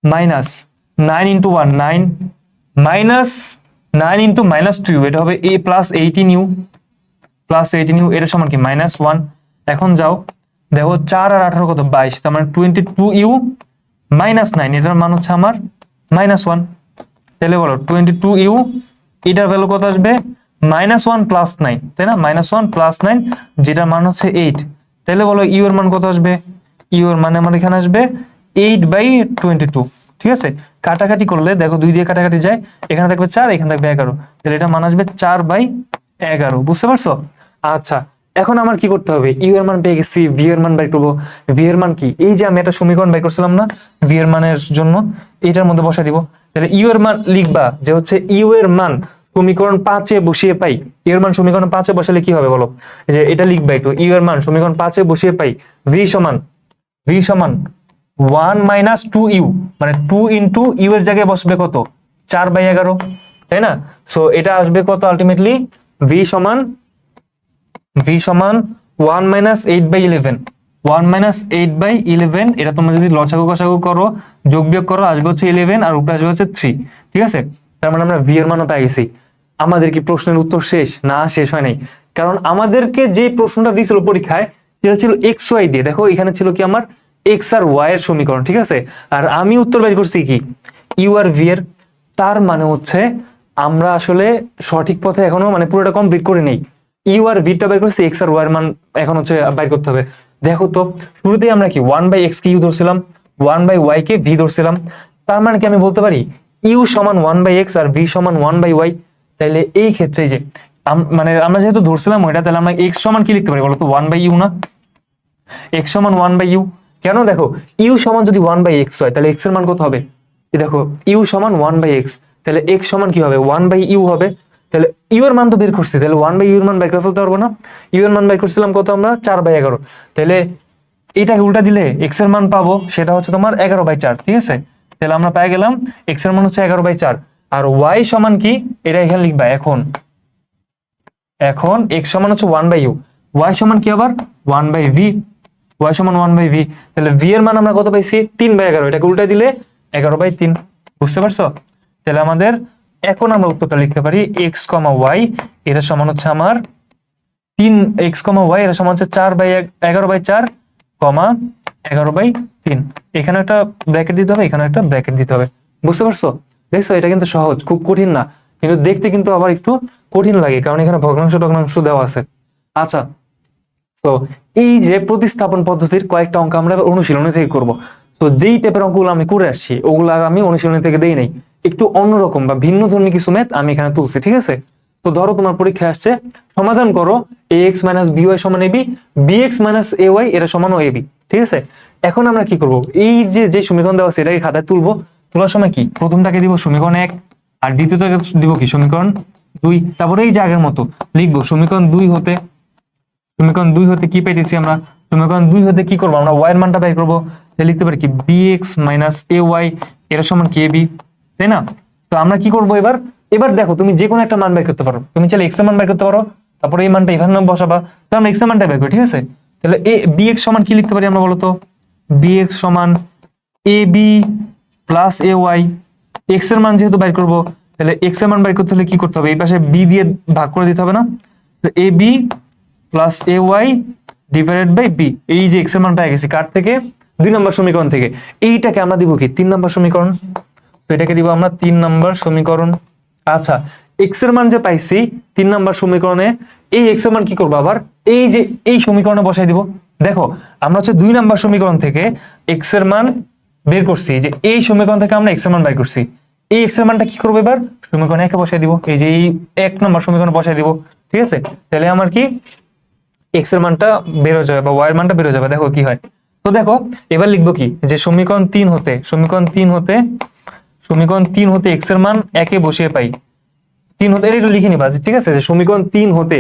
মাইনাস 9 × 1 9 মাইনাস 9 × -2u, এটা হবে a প্লাস 18u, এর সমান কি -1। এখন যাও দেখো 4 আর 18 কত 22, তার মানে 22u মাইনাস 9, এটার মান হচ্ছে আমার -1। তাহলে বলো 22u এটার ভ্যালু কত আসবে, -1 প্লাস 9, তাই না, -1 প্লাস 9 যেটার মান হচ্ছে 8। তাহলে বলো ইউ এর মান কত আসবে, ইউ এর মানে আমার এখানে আসবে 8/22, ঠিক আছে, কাটাকাটি করলে দেখো 2 দিয়ে কাটাকাটি যায়, এখানে থাকবে 4, এখানে থাকবে 11, তাহলে এটা মান আসবে 4/11, বুঝতে পারছো? আচ্ছা, এখন আমার কি করতে হবে, ইউ এর মান পেয়ে গেছি, ভি এর মান বের করবো। ভি এর মান কি, এই যে আমি একটা সমীকরণ বের করছিলাম না ভি এর মানের জন্য, এটার মধ্যে বসাই দিব। তাহলে ইউ এর মান লিখবা যে হচ্ছে ইউ এর মান সমীকরণ 5-এ বসিয়ে পাই। ইউ এর মান সমীকরণ 5-এ বসালে কি হবে বলো, যে এটা লিখবা একটু, ইউ এর মান সমীকরণ 5-এ বসিয়ে পাই ভি সমান 1 - 2 ইউ, মানে 2 ইন্টু ইউ এর জায়গায় বসবে কত, 4/11, তাই না? সো এটা আসবে কত আলটিমেটলি, ভি সমান 1 - 8/11, 1 - 8/11, এটা তোমরা যদি লসাগু কষাগু করো, যোগ বিয়োগ করো, আসবে হচ্ছে 11 আর উপরে আসবে হচ্ছে 3, ঠিক আছে? তার মানে আমরা ভি এর মানও পেয়ে গেছি। আমাদের কি প্রশ্নের উত্তর শেষ? না, শেষ হয় নাই। কারণ আমাদেরকে যে প্রশ্নটা দিয়েছিল পরীক্ষায় সেটা ছিল এক্স ওয়াই দিয়ে, দেখো এখানে ছিল কি আমার এক্স আর ওয়াই এর সমীকরণ, ঠিক আছে? আর আমি উত্তর বের করছি কি, ইউ আর ভি এর। তার মানে হচ্ছে আমরা আসলে সঠিক পথে এখনো মানে পুরোটা কমপ্লিট করে নেই। ইউ আর ভিটা বের করছি, এক্স আর ওয়াই এর মান এখন হচ্ছে বাইর করতে হবে। দেখো তো, শুরুতেই আমরা কি 1/x K U ধরছিলাম, 1/y K V ধরছিলাম। তার মানে কি আমি বলতে পারি ইউ সমান 1/x আর ভি সমান 1/y? তাইলে এই ক্ষেত্রে যে মানে আমরা যেহেতু ধরছিলাম ওইটা, তাহলে আমরা এক্স সমান কি লিখতে পারি বলতো, 1/u না? এক্স সমান 1/u, কেন? দেখো ইউ সমান যদি 1/x হয় তাহলে এক্স এর মান কত হবে, এই দেখো ইউ সমান 1/x, তাহলে এক্স সমান কি হবে, 1/u হবে। তাহলে ইউ এর মান তো বের করছি, তাহলে 1/u এর মান বের করে ফেলতে পারবো না? ইউ এর মান বের করছিলাম কত আমরা, 4/11, তাহলে এইটাকে উল্টা দিলে এক্স এর মান পাবো, সেটা হচ্ছে তোমার 11/4, ঠিক আছে? তাহলে আমরা পেয়ে গেলাম এক্স এর মান হচ্ছে 11/4। আর ওয়াই সমান কি, এটা এখানে লিখবা এখন, এক্স সমান হচ্ছে 1/u, ওয়াই সমান কি আবার 1/v, ওয়াই সমান 1/v। তাহলে ভি এর মান আমরা কত পাইছি, 3/11, এটাকে উল্টা দিলে 11/3, বুঝতে পারছো? তাহলে আমাদের এখন আমরা উত্তরটা লিখতে পারি এক্স কমা ওয়াই, এটা সমান হচ্ছে আমার 3, x, y, এটা সমান হচ্ছে 4/11/4 কমা 11/3। এখানে একটা ব্র্যাকেট দিতে হবে, এখানে একটা ব্র্যাকেট দিতে হবে, বুঝতে পারছো? দেখছো এটা কিন্তু সহজ, খুব কঠিন না, কিন্তু দেখতে কিন্তু আবার একটু কঠিন লাগে কারণ এখানে ভগ্নাংশ টগ্নাংশ দেওয়া আছে। আচ্ছা, তো এই যে প্রতিস্থাপন পদ্ধতির কয়েকটা অঙ্ক আমরা অনুশীলনী থেকে করব। তো যেই টাইপের অঙ্কগুলো আমি করে আসছি ওগুলা আমি অনুশীলনী থেকে দেই নাই, একটু অন্যরকম বা ভিন্ন ধর্মী কিছু ম্যাথ আমি এখানে তুলছি, ঠিক আছে? তো ধরো তোমার পরীক্ষায় আসছে সমাধান করো ax - by সমান ab, bx - ay এটা সমান ab, ঠিক আছে? এখন আমরা কি করব, এই যে সমীকরণ দেওয়া আছে এটাকে খাতায় তুলবো। তোলার সময় কি প্রথমটাকে দিব সমীকরণ 1 আর দ্বিতীয়টাকে দিব কি সমীকরণ 2, তারপরে এই যে আগের মতো লিখবো সমীকরণ 2 হতে, কি পাইতেছি আমরা, সমীকরণ 2 হতে কি করবো আমরা, y এর মানটা বের করবো। তাহলে লিখতে পারি কি bx - ay এটা সমান কি ab, তাই না? তো আমরা কি করবো এবার, দেখো তুমি যে কোনো একটা মান বের করতে পারো, তুমি চাইলে x এর মান বের করতে পারো, তারপরে এই মানটা এখানে বসাবা, তো আমরা x এর মানটা বের করি, ঠিক আছে? তাহলে bx সমান কি লিখতে পারি আমরা বলতো, bx সমান ab প্লাস ay, x এর মান যেহেতু বের করবো তাহলে x এর মান বের করতে হলে কি করতে হবে, এই পাশে b দিয়ে ভাগ করে দিতে হবে না? তো ab plus A y divided by b, এই যে এক্স এর মান পেয়ে গেছি কার থেকে, 2 নম্বর সমীকরণ থেকে। এইটাকে আমরা দিব কি 3 নম্বর সমীকরণ, তো এটাকে দিব আমরা 3 নম্বর সমীকরণ। আচ্ছা, এক্স এর মান যে পাইছি 3 নম্বর সমীকরণে, এই এক্স এর মান কি করবো আবার, এই যে এই সমীকরণে বসাই দিব। দেখো আমরা হচ্ছে 2 নম্বর সমীকরণ থেকে এক্স এর মান বের করছি, যে এই সমীকরণ থেকে আমরা এক্স এর মান বের করছি, এই এক্স এর মানটা কি করবো এবার সমীকরণে একে বসাই দিব, এই যে এই 1 নম্বর সমীকরণে বসাই দিব, ঠিক আছে? তাহলে আমার কি এক্স এর মানটা বের হয়ে যাবে বা ওয়াই এর মানটা বের হয়ে যাবে, দেখো কি হয়। তো দেখো এবার লিখবো কি, যে সমীকরণ 3 হতে এক্স এর মান একে বসিয়ে পাই, 3 হতে এটা একটু লিখে নিবা, ঠিক আছে? যে সমীকরণ 3 হতে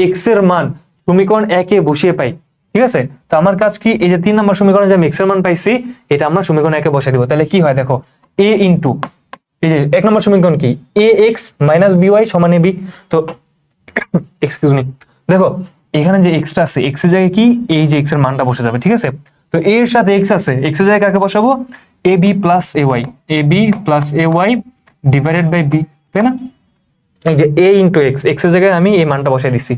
এক্স এর মান সমীকরণ একে বসিয়ে পাই, ঠিক আছে? তো আমার কাজ কি, এই যে 3 নম্বর সমীকরণে যে আমি এক্স এর মান পাইছি এটা আমরা সমীকরণ একে বসিয়ে দিব। তাহলে কি হয় দেখো, a ইনটু এই যে 1 নম্বর সমীকরণ কি ax - by সমান ab, তো এক্সকিউজ মি, দেখো এখানে যে এক্সটা আছে এক্স এর জায়গায় কি এই যে এক্স এর মানটা বসে যাবে, ঠিক আছে? তো এর সাথে এক্স আছে, এক্স এর জায়গায় কাকে বসাবো, ab plus ay divided by b, তাই না? এই যে a ইনটু এক্স, এক্স এর জায়গায় আমি এই মানটা বসাই দিছি,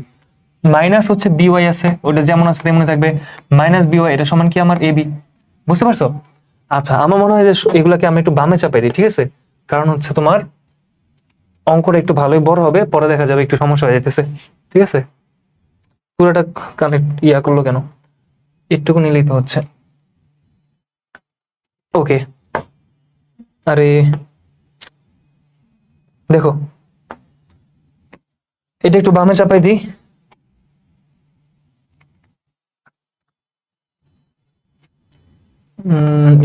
মাইনাস হচ্ছে by আছে ওটা যেমন আছে তেমনি থাকবে, মাইনাস by এটা সমান কি আমার ab, বুঝতে পারছো? আচ্ছা, আমার মনে হয় যে এগুলাকে আমি একটু বামে চাপাই দিই, ঠিক আছে? কারণ হচ্ছে তোমার অঙ্কটা একটু ভালোই বড় হবে, পরে দেখা যাবে একটু সমস্যা হয়ে যেতেছে, ঠিক আছে? পুরোটা কানেক্ট করলো কেন, একটুকু নিলেই তো হচ্ছে। ওকে, আরে দেখো, এটা একটু বামে চাপাই দিই।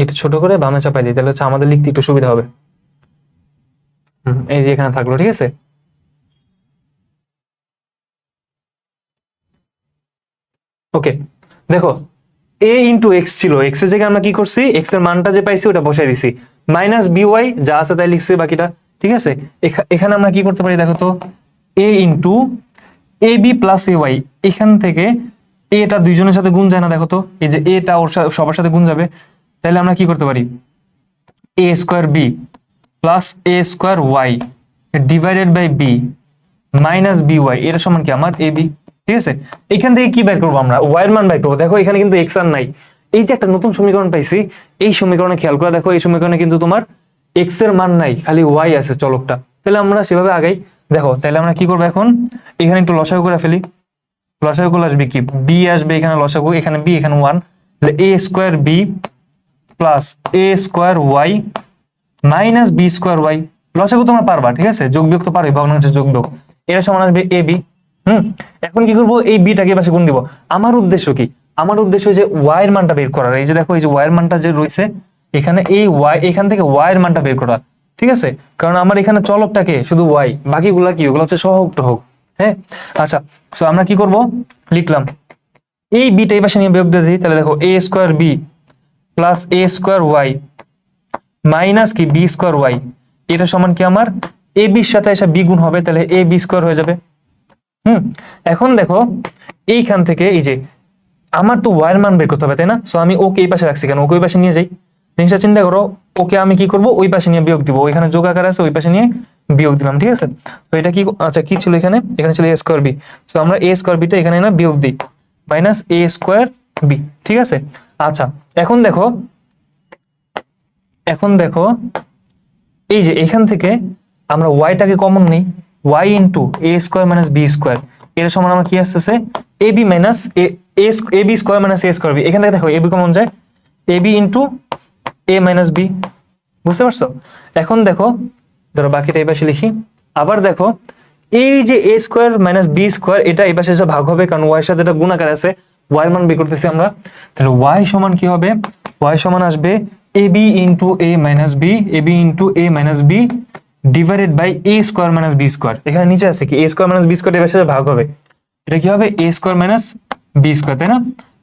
একটু ছোট করে বামে চাপাই দিই, তাহলে হচ্ছে আমাদের লিখতে একটু সুবিধা হবে। এই যে এখানে থাকলো, ঠিক আছে। ওকে, দেখো এ ইন্টু এক্স ছিল, এক্স এর জায়গায় আমরা কি করছি, এক্স এর মানটা যে পাইছি ওটা বসাই দিছি, মাইনাস বি ওয়াই যা আছে তাই লিখছি বাকিটা, ঠিক আছে। এখানে আমরা কি করতে পারি দেখো তো, এ into A B plus A Y, এখান থেকে এটা দুইজনের সাথে গুণ যায় না, দেখো তো এই যে এটা ওর সবার সাথে গুণ যাবে, তাহলে আমরা কি করতে পারি, A square B plus A square Y divided by B minus B Y, এটা সমান কি আমার এ বি, ঠিক আছে। এখান থেকে কি বের করবো আমরা, ওয়াই এর মান বের করবো। দেখো এখানে কিন্তু এক্স আর নাই, এই যে একটা নতুন সমীকরণ পাইছি, এই সমীকরণে খেয়াল করে দেখো, এই সমীকরণে কিন্তু তোমার এক্স এর মান নাই, খালি ওয়াই আছে চলকটা। তাহলে আমরা সেভাবে আগাই। দেখো তাহলে আমরা কি করবো এখন, এখানে একটু লসাগু করে ফেলি। লসাগু করলে আসবে কি, বি আসবে, এখানে লসাগু, এখানে বি, এখানে ওয়ান, তাহলে A square B plus A square Y minus B square Y. লসাগু তোমরা পারবা, ঠিক আছে, যোগ বিয়োগ তো পারবে, ভগ্নাংশের যোগ বিয়োগ, এটা সমান আসবে এ বি। এখন কি করবো, এই বিটাকে পাশে গুণ দিব। আমার উদ্দেশ্য কি, আমার উদ্দেশ্য যে ওয়াই এর মানটা বের করার। এই যে দেখো, এই যে ওয়াই এর মানটা যে রয়েছে এখানে, এই ওয়াই এখান থেকে ওয়াই এর মানটা বের করা, ঠিক আছে। কারণ আমার এখানে চলকটাকে শুধু ওয়াই, বাকিগুলা কি, ওগুলো হচ্ছে সহগ টহগ। হ্যাঁ, আচ্ছা, তো আমরা কি করব, লিখলাম এই বিটা এই পাশে নিয়ে বিয়োগ দিয়ে দিই, তাহলে দেখো এ স্কোয়ার বি প্লাস এ স্কোয়ার ওয়াই মাইনাস কি বি স্কোয়ার ওয়াই, এটা সমান কি আমার এ বির সাথে এসে বি গুণ হবে, তাহলে এ বি স্কোয়ার হয়ে যাবে। এখন দেখো এইখান থেকে এই যে আমার তো ওয়াই এর মান বের করতে হবে, তাই না। সো আমি ওকে এই পাশে রাখছি কেন, ওকে ওই পাশে নিয়ে যাই। জিনিসটা চিন্তা করো, ওকে আমি কি করব, ওই পাশে নিয়ে বিয়োগ দিব, ওইখানে যোগ আকার আছে, ওই পাশে নিয়ে বিয়োগ দিলাম, ঠিক আছে। তো এটা কি, আচ্ছা কি ছিল এখানে, এখানে ছিল এ স্কোয়ার বি, সো আমরা এ স্কোয়ার বিটা এখানে না বিয়োগ দিই, মাইনাস এ স্কোয়ার বি, ঠিক আছে। আচ্ছা, এখন দেখো, এখন দেখো এই যে এখান থেকে আমরা ওয়াইটাকে কমন নেই, ওয়াই ইন্টু এ স্কোয়ার মাইনাস বি স্কোয়ার, এর সমান আমার কি আসতেছে, A B minus A b square minus A square B. এখান থেকে দেখো এ বি কমন যায়, এ B into A minus B, বুঝতে পারছো। এখন দেখো, ধরো বাকিটা এই পাশে লিখি, আবার দেখো এই যে এ স্কোয়ার মাইনাস বি স্কোয়ার, এটা এই পাশে এসে ভাগ হবে, কারণ ওয়াই এর সাথে এটা গুণাকার আছে, ওয়াই এর মান বের করতেছি আমরা। তাহলে ওয়াই সমান কি হবে, ওয়াই সমান আসবে A B into A minus B, A B into A minus B divided by A square minus B square. এখানে নিচে আছে কি, A square minus B square এর সাথে ভাগ হবে, এটা কি হবে A square minus B square, তাই না।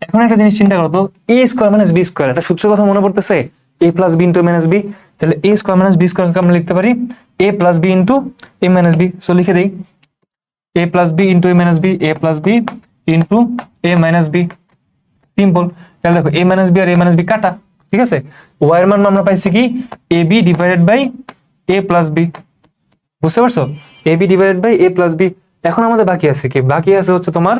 এখন একটা জিনিস চিন্তা করো তো, A square minus B square, একটা সূত্রের কথা মনে পড়তেছে, A plus B into minus B. তাহলে A square minus B square আমরা লিখতে পারি A plus B into A minus B. So লিখে দেই A plus B into A minus B, A plus B into A minus B, simple. তাহলে দেখো এ মাইনাস বি আর এ মাইনাস বি কাটা, ঠিক আছে। ওয়াই এর মান আমরা পাইছি কি, A B divided by A plus B, বুঝতে পারছো, A B divided by A plus B. এখন আমাদের বাকি আছে কি, বাকি আছে হচ্ছে তোমার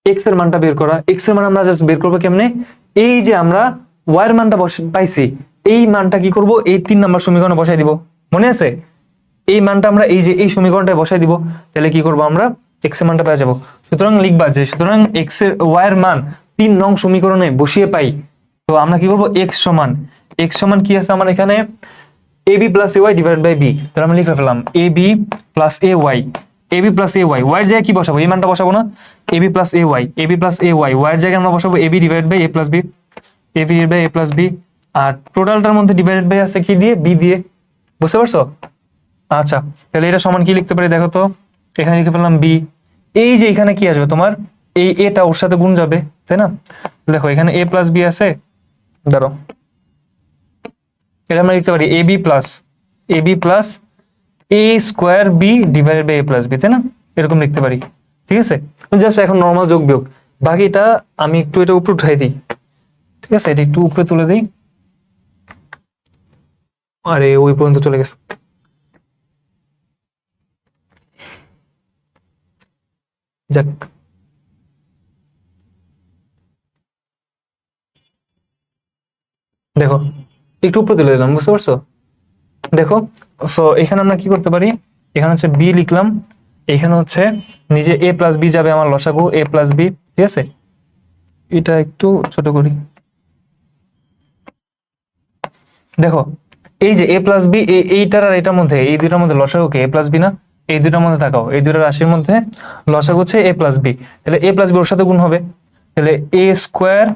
এক্স এর মানটা বের করা। এক্স এর মান আমরা জাস্ট বের করবো কেমনে, এই যে আমরা ওয়াই এর মানটা পাইছি, এই মানটা কি করব, এই 3 নাম্বার সমীকরণে বসাই দিব, মনে আছে। এই মানটা আমরা এই যে এই সমীকরণটায় বসাই দিব, তাহলে কি করব আমরা, এক্স এর মানটা পেয়ে যাব। সুতরাং লিখবা যে, সুতরাং এক্স এর ওয়াই এর মান 3 নং সমীকরণে বসিয়ে পাই। তো আমরা কি করব, এক্স সমান কি আছে আমার এখানে, A B plus A Y divide by B. তাহলে আমরা লিখে ফেললাম A B plus A Y, A B plus A Y, Y এর জায়গায় কি বসাবো, এই মানটা বসাবো না, A B plus A Y, A B plus A Y, Y এর জায়গায় আমরা বসাবো A B divide by A plus B, A B divide by A plus B. আর টোটালটার মধ্যে ডিভাইডেড বাই আছে কি দিয়ে, বি দিয়ে, বুঝতে পারছো। আচ্ছা, তাহলে এটা সমান কি লিখতে পারি দেখো তো, এখানে লিখে ফেললাম বি, এই যে এখানে কি আসবে তোমার, এই এটা ওর সাথে গুণ যাবে, তাই না। দেখো এখানে এ প্লাস বি আছে, ধরো এটা আমরা লিখতে পারি A B plus A square B divided by A plus B, তাই না, এরকম লিখতে পারি, ঠিক আছে। জাস্ট এখন নর্মাল যোগ বিয়োগ, বাকিটা আমি একটু এটা উপরে উঠাই দিই, ঠিক আছে, এটা একটু উপরে তুলে দিই, আরে ওই পর্যন্ত চলে গেছে। যাক, দেখো একটু উপরে তুলে দিলাম, বুঝতে পারছো। দেখো, সো এখানে আমরা কি করতে পারি, এখানে হচ্ছে বি লিখলাম, এখানে হচ্ছে নিজে এ প্লাস বি যাবে আমার লসাগু এ প্লাস বি, ঠিক আছে। এটা একটু ছোট করি, দেখো এই যে a প্লাস বি, এইটার আর এটার মধ্যে, এই দুইটার মধ্যে লসাগু কি a প্লাস বি না? এই দুইটার মধ্যে তাকাও, এই দুইটা রাশির মধ্যে লসাগু হচ্ছে a প্লাস বি। তাহলে a প্লাস বি ওর সাথে গুণ হবে, তাহলে a square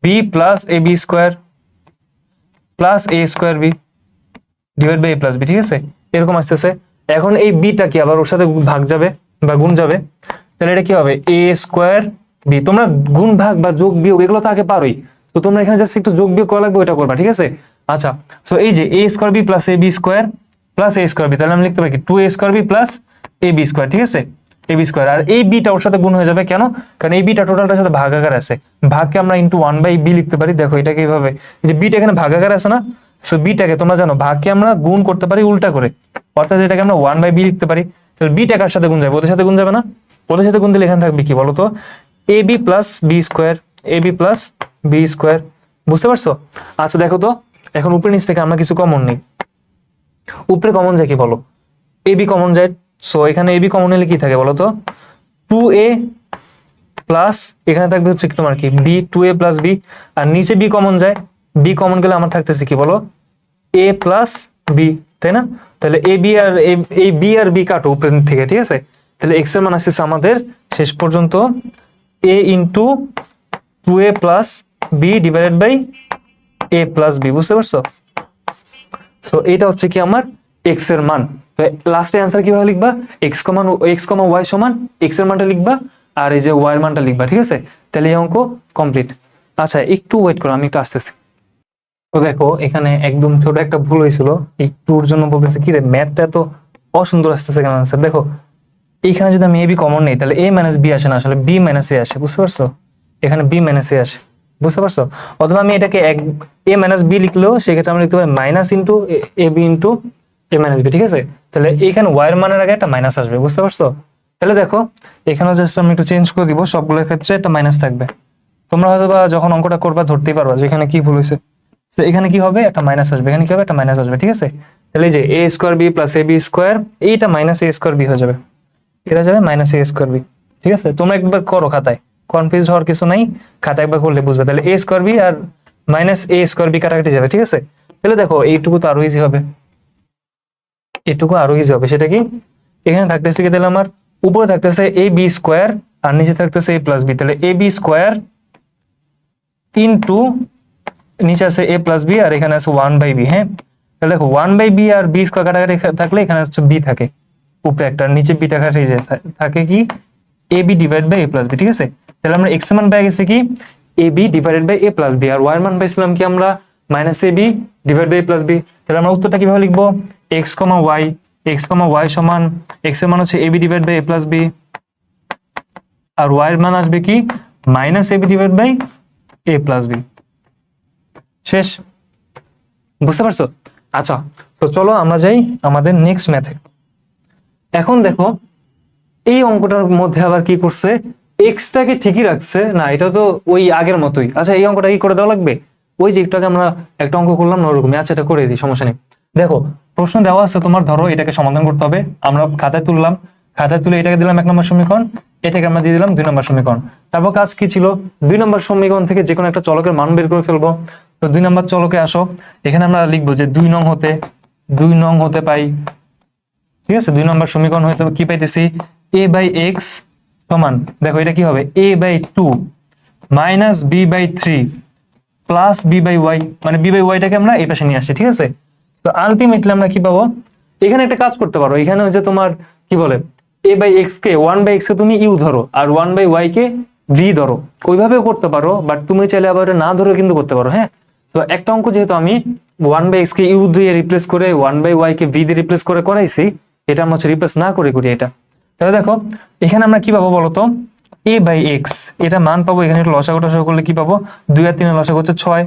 B plus a b square plus A square b divide by A plus B, ঠিক আছে? এরকম আসতেছে। এখন এই বিটা কি আবার ওর সাথে ভাগ যাবে বা গুণ যাবে, তাহলে এটা কি হবে এ স্কোয়ার বি। তোমরা গুণ ভাগ বা যোগ বিয়োগ এগুলো তো আগে পারোই, তো তোমরা এখানে জাস্ট একটু যোগ বিয়োগ করা লাগবে, ওইটা করবা, ঠিক আছে? আচ্ছা, সো এই যে এ square B plus a b square plus A square B, তাহলে আমি লিখতে পারি কি two A square B plus a b square, ঠিক আছে? এ বি স্কোয়ার, আর এই বিটা ওর সাথে গুণ হয়ে যাবে, কেন? কারণ এই বিটা টোটালটার সাথে ভাগাকার আছে, ভাগকে আমরা ইন্টু ওয়ান বাই বি লিখতে পারি। দেখো এটাকে এইভাবে, যে বিটা এখানে ভাগাকার আছে না, সো বিটাকে তোমরা জানো ভাগকে আমরা গুণ করতে পারি উল্টা করে, অর্থাৎ এটাকে আমরা ওয়ান বাই বি লিখতে পারি। তাহলে বিটা কার সাথে গুণ যাবে? ওদের সাথে গুণ যাবে না? ওদের সাথে গুণ দিলে এখানে থাকবে কি বলতো, এ বি প্লাস বি স্কোয়ার, এ বি প্লাস বি স্কোয়ার। বুঝতে পারছো? আচ্ছা দেখো তো, এখন উপরে নিচ থেকে আমরা কিছু কমন নেই, উপরে কমন যায় কি বলো, এ বি কমন যায়। সো এখানে এ বি কমন নিলে কি থাকে বলো তো, টু এ প্লাস এখানে থাকবে হচ্ছে কি তোমার কি B, two A plus B, আর নিচে বি কমন যায়, বি কমন গেলে আমার থাকতেছে কি বলো, এ প্লাস বি, তাই না? তাহলে এ বি আর এই বি আর বি কাটো উপর থেকে, ঠিক আছে? তাহলে এক্স এর মান আসছে আমাদের শেষ পর্যন্ত A into two A plus B divided by A plus B. বুঝতে পারছো? সো এটা হচ্ছে কি আমার এক্স এর মান। তো লাস্টে অ্যান্সার কিভাবে লিখবা, এক্স কমা ওয়াই সমান এক্স এর মানটা লিখবা আর এই যে ওয়াই এর মানটা লিখবা, ঠিক আছে? তাহলে এই অঙ্ক কমপ্লিট। আচ্ছা একটু ওয়েট করো, আমি একটু আসতেছি। তো দেখো এখানে একদম ছোট একটা ভুল হয়েছিল, একটুর জন্য বলতেছি কি রে ম্যাথটা এত অসুন্দর আসতেছে কেন আনসার। দেখো এইখানে যদি আমি এ বি কমন নেই, তাহলে এ মাইনাস বি আসে না, আসলে বি মাইনাস এ আসে। বুঝতে পারছো? এখানে বি মাইনাস এ আসে। বুঝতে পারছো? অথবা আমি এটাকে এ মাইনাস বি লিখলেও সেক্ষেত্রে আমরা লিখতে পারি minus into A B into A minus B, ঠিক আছে? তাহলে এখানে ওয়াই এর মানের আগে একটা মাইনাস আসবে। বুঝতে পারছো? তাহলে দেখো এখানে জাস্ট আমি একটু চেঞ্জ করে দিব, সবগুলোর ক্ষেত্রে একটা মাইনাস থাকবে। তোমরা হয়তো বা যখন অঙ্কটা করবা ধরতেই পারবা যে এখানে কি ভুল হয়েছে। তো এখানে কি হবে, একটা মাইনাস আসবে, এখানে কি হবে, একটা মাইনাস আসবে, ঠিক আছে? তাহলে এই যে এ square B plus a b square, এইটা মাইনাস এ স্কোয়ার বি হয়ে যাবে, এটা যাবে মাইনাস এ স্কোয়ার বি, ঠিক আছে? তোমরা একবার করো খাতায়, কনফিউজ হওয়ার কিছু নাই, খাতায় একবার করলে বুঝবে। তাহলে A square B R minus A square B কাটাকাটি যাবে, ঠিক আছে? তাহলে দেখো এইটুকু তো আরো ইজি হবে, এটুকু আরো ইজি হবে। সেটা কি, এখানে থাকতেছে কি, তাহলে আমার উপরে থাকতেছে এ বি স্কোয়ার আর নিচে থাকতেছে এ প্লাস বি, তাহলে এ বি স্কোয়ার ইন্টু নিচে আছে এ প্লাস বি আর এখানে আছে ওয়ান বাই বি। হ্যাঁ, তাহলে দেখো ওয়ান বাই বি আর বি স্কোয়ার কাটাকাটি থাকলে এখানে হচ্ছে বি থাকে উপরে একটা, নিচে বিটা কাটে যায়, থাকে কি A B divide by A plus B, ঠিক আছে? তাহলে আমরা এক্স এর মান পেয়ে গেছি কি A B divided by A plus B, আর ওয়াই এর মান পাইছিলাম কি আমরা minus A B divide by A plus B. তাহলে আমরা উত্তরটা কিভাবে লিখবো, এক্স কমা ওয়াই সমান এক্স এর মান হচ্ছে A B divide by A plus B, আর ওয়াই এর মান আসবে কি minus A B divide by A plus B. শেষ। বুঝতে পারছো? আচ্ছা, তো চলো আমরা যাই আমাদের নেক্সট ম্যাথে। এখন দেখো এই অঙ্কটার মধ্যে আবার কি করছে, এক্সটাকে ঠিকই রাখছে না, এটা তো ওই আগের মতোই। আচ্ছা এই অঙ্কটা কি করে দেওয়া লাগবে, ওই যে একটু আগে আমরা একটা অঙ্ক করলাম না ওরকমই। আচ্ছা এটা করে দিই, সমস্যা নেই। দেখো প্রশ্ন দেওয়া আছে তোমার, ধরো এটাকে সমাধান করতে হবে, আমরা খাতায় তুললাম, খাতায় তুলে এটাকে দিলাম 1 নম্বর সমীকরণ, এটাকে আমরা দিয়ে দিলাম 2 নম্বর সমীকরণ। তারপর কাজ কি ছিল, 2 নম্বর সমীকরণ থেকে যে কোনো একটা চলকের মান বের করে ফেলবো। তো 2 নম্বর চলকে আসো, এখানে আমরা লিখবো যে 2 নং হতে পাই, ঠিক আছে? 2 নম্বর সমীকরণ হয়তো কি পাইতেছি, a বাই এক্স সমান, দেখো এটা কি হবে a by 2 minus b by 3 plus b by y, মানে b বাই ওয়াইটাকে আমরা এই পাশে নিয়ে আসছি, ঠিক আছে? তো আলটিমেটলি আমরা কি পাবো, এখানে একটা কাজ করতে পারো, এখানে হচ্ছে তোমার কি বলে a বাই এক্স কে 1 বাই এক্স কে তুমি ইউ ধরো আর 1 বাই ওয়াই কে ভি ধরো, ওইভাবেও করতে পারো, বাট তুমি চাইলে আবার না ধরে কিন্তু করতে পারো। হ্যাঁ, তো একটা অঙ্ক যেহেতু আমি 1 বাই এক্স কে ইউ দিয়ে রিপ্লেস করে 1 বাই ওয়াই কে ভি দিয়ে রিপ্লেস করে করাইছি, এটা আমরা হচ্ছে রিপ্লেস না করে করি এটা। তাহলে দেখো এখানে আমরা কি পাবো বলতো, a বাই এক্স, এটা মান পাবো, এখানে একটু লসাগু টসাগু করলে কি পাবো, 2 আর 3 এর লসাগু হচ্ছে 6,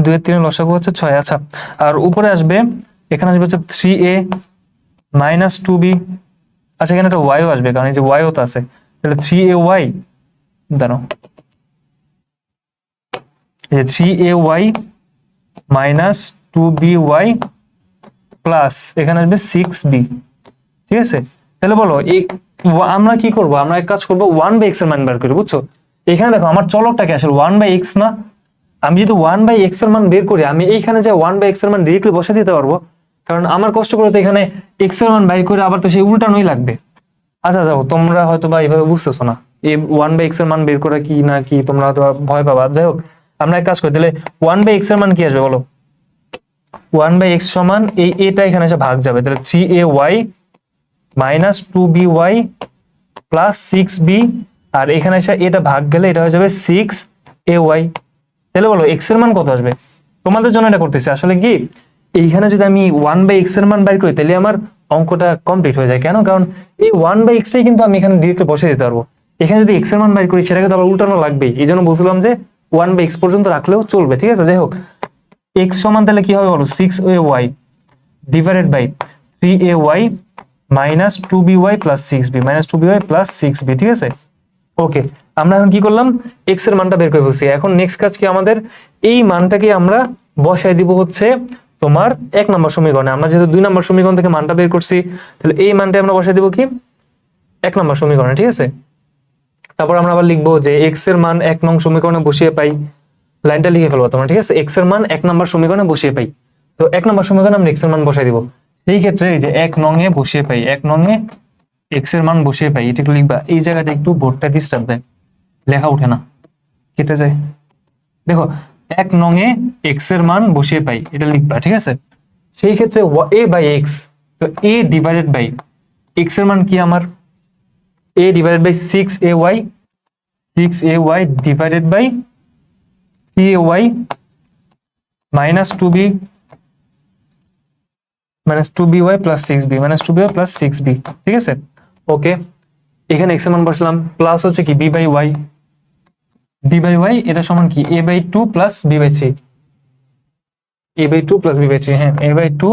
2 আর 3 এর লসাগু হচ্ছে 6। আচ্ছা, আর উপরে আসবে, এখানে আসবে হচ্ছে 3a মাইনাস 2b। আচ্ছা এখানে একটা ওয়াইও আসবে, কারণ এই যে ওয়াইও তো আছে, তাহলে 3ay, দাঁড়াও, এই যে 3ay মাইনাস 2by প্লাস এখানে আসবে 6b, ঠিক আছে? তাহলে বলো এই আমরা কি করব, আমরা এক কাজ করব 1 বাই x এর মান বের করব। বুঝছো? এখানে দেখো আমার চলকটা কি আসলে 1 বাই x না, আমি যদি 1/x এর মান বের করি, আমি এইখানে যে 1/x এর মান ডিরেক্টলি বসে দিতে পারবো, কারণ আমার কষ্ট করে তো এখানে x এর মান বাইর করে আবার তো সেই উল্টানোই লাগবে। আচ্ছা যাও, তোমরা হয়তো বা এইভাবে বুঝতেছো না এই 1/x এর মান বের করা কি না কি, তোমরা হয়তো ভয় পাবা। যাই হোক, আমরা এক কাজ করি, তাহলে 1/x এর মান কি আসবে বলো? 1/x সমান এই এটা এখানে এসে ভাগ যাবে, তাহলে 3ay minus 2by plus 6b, আর এখানে এসে এটা ভাগ গেলে এটা হয়ে যাবে 6ay। তাহলে বলো x এর মান কত আসবে? তোমাদের জন্য এটা করতেছি। আসলে কি, এইখানে যদি আমি 1/x এর মান বাইর করি তাহলে আমার অঙ্কটা কমপ্লিট হয়ে যায়। কেন? কারণ এই 1/x টাই কিন্তু আমি এখানে ডিরেক্টলি বসে দিতে পারবো। এখানে যদি x এর মান বাইর করি সেটাকে তো আবার উল্টানো লাগবেই, এই জন্য বলছিলাম যে 1/x পর্যন্ত রাখলেও চলবে। ঠিক আছে, যাই হোক, x সমান তাহলে কি হবে বলো? 6ay divided by 3ay minus 2by plus 6b, minus 2by plus 6b। ঠিক আছে, ওকে। আমরা এখন কি করলাম? x এর মানটা বের করে ফেলছি। এখন নেক্সট কাজ কি আমাদের? এই মানটাকে আমরা বসায় দিব হচ্ছে তোমার 1 নম্বর সমীকরণে। আমরা যেহেতু 2 নম্বর সমীকরণ থেকে মানটা বের করছি, তাহলে এই মানটা আমরা বসায় দিব কি 1 নম্বর সমীকরণে। ঠিক আছে, তারপর আমরা আবার লিখবো যে x এর মান 1 নং সমীকরণে বসিয়ে পাই। লাইনটা লিখে ফেলবো তোমরা। ঠিক আছে, x এর মান 1 নম্বর সমীকরণে বসিয়ে পাই। তো 1 নম্বর সমীকরণে আমরা x এর মান বসাই দিব। এই ক্ষেত্রে এই যে 1 নং এ বসিয়ে পাই, 1 নং এ x এর মান বসিয়ে পাই, এটা একটু লিখবা। এই জায়গাটা একটু বোর্ডটা ডিস্টার্ব দেয়, লেখা ওঠে না, কেটে যায়। দেখো, 1 নং এ x এর মান বসিয়ে পাই, এটা লিখবা। ঠিক আছে, সেই ক্ষেত্রে a বাই x, তো a ডিভাইডেড বাই x এর মান কি আমার? a divided by 6ay, 6ay divided by 3ay minus 2b, minus 2by plus 6b, minus 2by plus 6b। ঠিক আছে, ওকে। এখানে x এর মান বসলাম, প্লাস হচ্ছে কি b by y, b by y এটা সমান কি a by 2 plus b by 3, a by 2 plus b by 3। হ্যাঁ, a by 2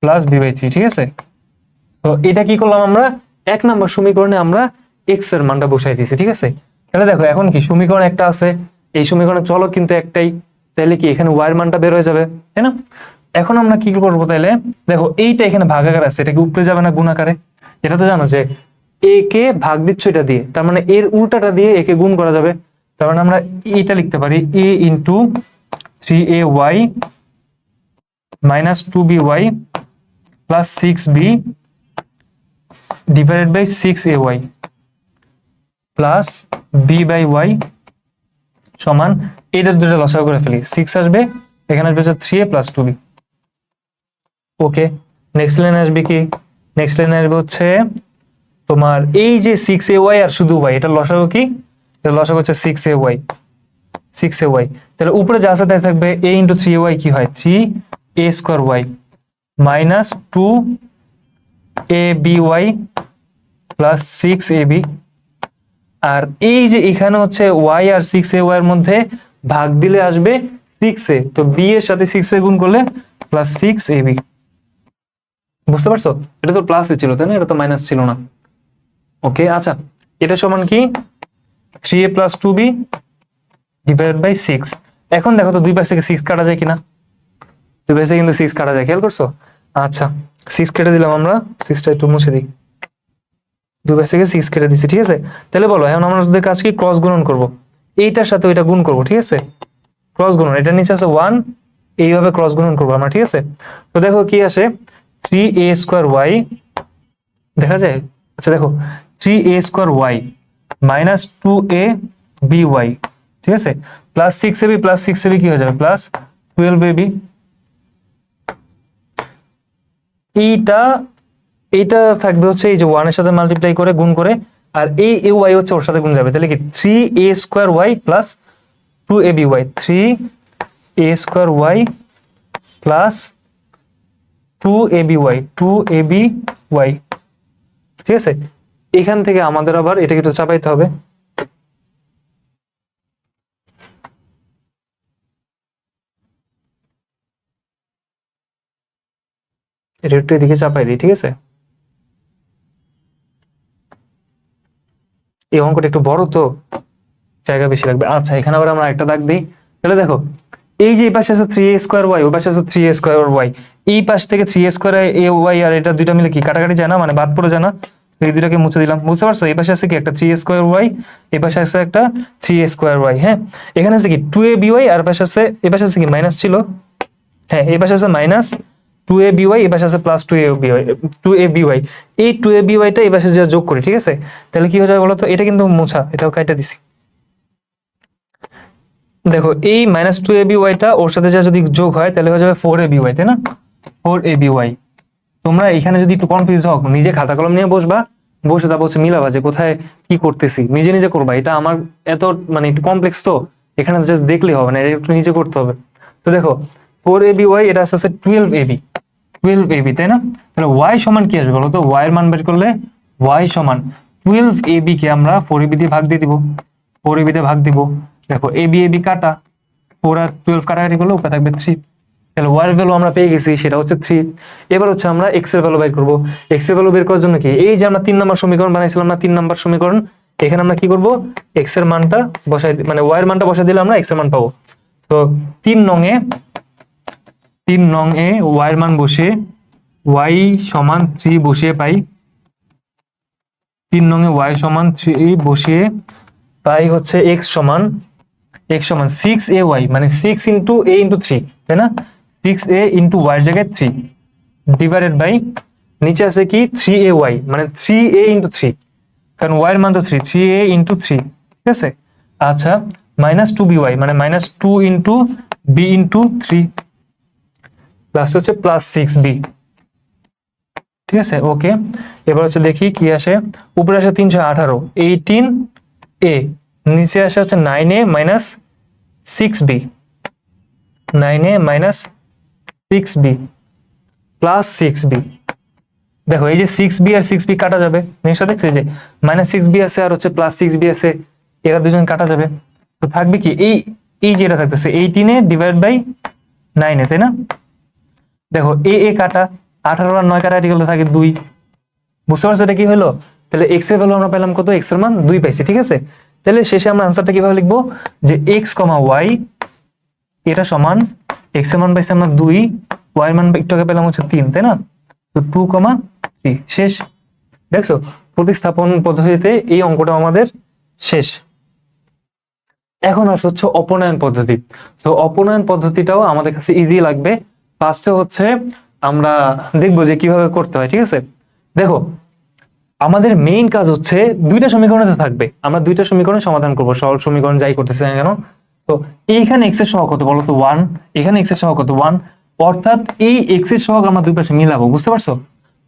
plus b by 3। ঠিক আছে, তো এটা কি করলাম আমরা? 1 নম্বর সমীকরণে আমরা x এর মানটা বসাই দিয়েছি। ঠিক আছে, তাহলে দেখো এখন কি সমীকরণ একটা আছে, এই সমীকরণে চলো কিন্তু একটাই, তাহলে কি এখানে y এর মানটা বের হয়ে যাবে, তাই না? এখন আমরা কি করবো তাহলে? দেখো, এইটা এখানে ভাগাকার আছে, এটা কি উপরে যাবে না গুণাকারে? এটা তো জানো যে a কে ভাগ দিচ্ছ এটা দিয়ে, তার মানে এর উল্টাটা দিয়ে একে গুণ করা যাবে। তার মানে আমরা এটা লিখতে পারি a into 3ay minus 2by plus 6b divided by 6ay plus b by y সমান, এটা দুটো লসাগু করে ফেলি, 6 আসবে, এখানে আসবে 3a প্লাস 2b। ওকে, নেক্সট লাইনে আসবে কি? নেক্সট লাইনে আসবে হচ্ছে তোমার এই যে 6ay আর শুধু y, এটা লসাগু কি? এটা লসাগু হচ্ছে 6ay, 6ay। তাহলে উপরে যা আছে তাই থাকবে, a ইন্টু 3ay কি হয়? 3a square y minus 2aby plus 6ab। আর এই যে এখানে হচ্ছে y আর 6ay এর মধ্যে ভাগ দিলে আসবে 6a, তো b এর সাথে 6a গুণ করলে প্লাস 6ab। বুঝতে পারছো? এটা তো প্লাস ছিল তাই না, এটা তো মাইনাস ছিল না। ওকে, আচ্ছা, এটা সমান কি 3a plus 2b divided by 6। এখন দেখো তো দুই পাশ থেকে 6 কাটা যায় কিনা? দুই পাশ থেকে কিন্তু 6 কাটা যায়, খেয়াল করছো? আচ্ছা, 6 কেটে দিলাম আমরা, 6টা একটু মুছে দিই। দুই পাশ থেকে 6 কেটে দিছি। ঠিক আছে, তাহলে বলো এখন আমাদের কাজ কি? ক্রস গুণন করব, এইটার সাথে ওইটা গুণ করব। ঠিক আছে, ক্রস গুণন, এটা নিচে আছে 1, এইভাবে ক্রস গুণন করবো আমরা। ঠিক আছে, তো দেখো কি আসে, 3a স্কোয়ার y, দেখা যায়? আচ্ছা দেখো, 3a square y minus 2aby, ঠিক আছে, প্লাস 6ab, প্লাস 6ab কি হয়ে যাবে? Plus 12ab। এইটা থাকবে হচ্ছে এই যে 1 এর সাথে মাল্টিপ্লাই করে গুণ করে, আর এই y হচ্ছে ওর সাথে গুণ যাবে, তাহলে কি 3a square y plus 2aby, 3a square y plus 2aby, 2aby। ঠিক আছে, এখান থেকে আমাদের আবার এটাকে একটু চাপাইতে হবে। এটা একটু এদিকে চাপাই দিই। ঠিক আছে, এই অঙ্কটা একটু বড় তো জায়গা বেশি লাগবে। আচ্ছা, এখানে আবার আমরা একটা দাগ দিই। তাহলে দেখো, এই যে এই পাশে আছে 3a স্কোয়ার y, ওই পাশে আছে 3a স্কোয়ার y, এই পাশ থেকে 3a স্কোয়ার y আর এটা দুইটা মিলে কি কাটাকাটি যায় না, মানে বাদ পড়ে যায় না? এই দুটাকে মুছে দিলাম, বুঝতে পারছো? এই পাশে আছে কি একটা 3a² y, এই পাশে আছে একটা 3a² y। হ্যাঁ, এখানে আছে কি 2a by, আর পাশে আছে, এই পাশে আছে কি মাইনাস ছিল, হ্যাঁ এই পাশে আছে মাইনাস 2a by, এই পাশে আছে প্লাস 2a by। এই 2a by টা এই পাশে যে যোগ করি, ঠিক আছে, তাহলে কি হয়ে যাবে বলো তো? এটা কিন্তু মোছা, এটাও কাইটা দিছি। দেখো এই মাইনাস 2a by টা ওর সাথে যা যদি যোগ হয় তাহলে হয়ে যাবে 4a by, তাই না? 4a by। তোমরা এখানে যদি একটু কনফিউজ হও, নিজে খাতা কলম নিয়ে বসবা, বসে তারপর হচ্ছে মিলাবা যে কোথায় কি করতেছি, নিজে নিজে করবা। এটা আমার এত মানে একটু কমপ্লেক্স, তো এখানে জাস্ট দেখলেই হবে না, এটা একটু নিজে করতে হবে। তো দেখো 4a by, এটা আসছে 12ab, তাই না? তাহলে y সমান কি আসবে বলো তো? y এর মান বের করলে y সমান 12ab কে আমরা 4ab দিয়ে ভাগ দিয়ে দিব, 4ab দিয়ে ভাগ দিব। দেখো ab কাটা, 4 আর 12 কাটাকাটি করলে উপরে থাকবে 3। তাহলে y এর ভ্যালু আমরা পেয়ে গেছি, সেটা হচ্ছে 3। এবার হচ্ছে আমরা x এর ভ্যালু বের করব। x এর ভ্যালু বের করার জন্য কি, এই যে আমরা 3 নম্বর সমীকরণ বানাইছিলাম না, 3 নম্বর সমীকরণ, এখানে আমরা কি করব, x এর মানটা বসাই, মানে y এর মানটা বসাই দিলে আমরা x এর মান পাবো। তো 3 নং এ y এর মান বসিয়ে y সমান 3 বসিয়ে পাই, 3 নং এ y সমান 3 বসিয়ে পাই হচ্ছে x সমান 6ay, মানে 6 ইন্টু a ইন্টু 3, তাই না? 6a ইন্টু y এর জায়গায় 3 ডিভাইডেড বাই নিচে আছে কি 3ay, মানে 3a ইন্টু 3, কারণ y এর মান তো 3, 3a ইন্টু 3, ঠিক আছে? আচ্ছা, মাইনাস 2by, মানে minus 2 into b into 3, last হচ্ছে প্লাস 6b, ঠিক আছে? ওকে, এবার হচ্ছে দেখি কি আসে। উপরে আসে 318, 18a, নিচে আসে হচ্ছে 9a minus 6b, 9a minus 6b plus 6b। দেখো এই যে 6b আর 6b কাটা যাবে, জিনিসটা দেখছো? এই যে মাইনাস 6b আছে আর হচ্ছে প্লাস 6b আছে, এরা দুজন কাটা যাবে। তো থাকবে কি এই যে এটা থাকতেছে 18a ডিভাইড বাই 9a, তাই না? দেখো এ কাটা, 18 আর 9 কাটাকাটি করলে থাকে 2, বুঝতে পারছো এটা কি হলো? তাহলে x এর ভ্যালু আমরা পেলাম কত? x এর মান 2 পাইছি, ঠিক আছে? তাহলে শেষে আমরা আনসারটা কিভাবে লিখবো, যে x, y এটা সমান x এর মান পাইছি আমরা 2, y এর মান একটু আগে পেলাম হচ্ছে 3, তাই না? তো 2, 3 শেষ। দেখছো প্রতিস্থাপন পদ্ধতিতে এই অঙ্কটা আমাদের শেষ। এখন আসছে হচ্ছে অপনয়ন পদ্ধতি। তো অপনয়ন পদ্ধতিটাও আমাদের কাছে ইজি লাগবে। ফার্স্টে হচ্ছে আমরা দেখবো যে কিভাবে করতে হয়, ঠিক আছে? দেখো আমাদের মেইন কাজ হচ্ছে দুইটা সমীকরণে থাকবে, আমরা দুইটা সমীকরণ সমাধান করব, সরল সমীকরণ যাই করতেছি না কেন। তো এইখানে x এর সহগ কত বলো তো 1, এখানে x এর সহগ কত 1, অর্থাৎ এই x এর সহগ আমরা দুই পাশে মিলাবো, বুঝতে পারছো?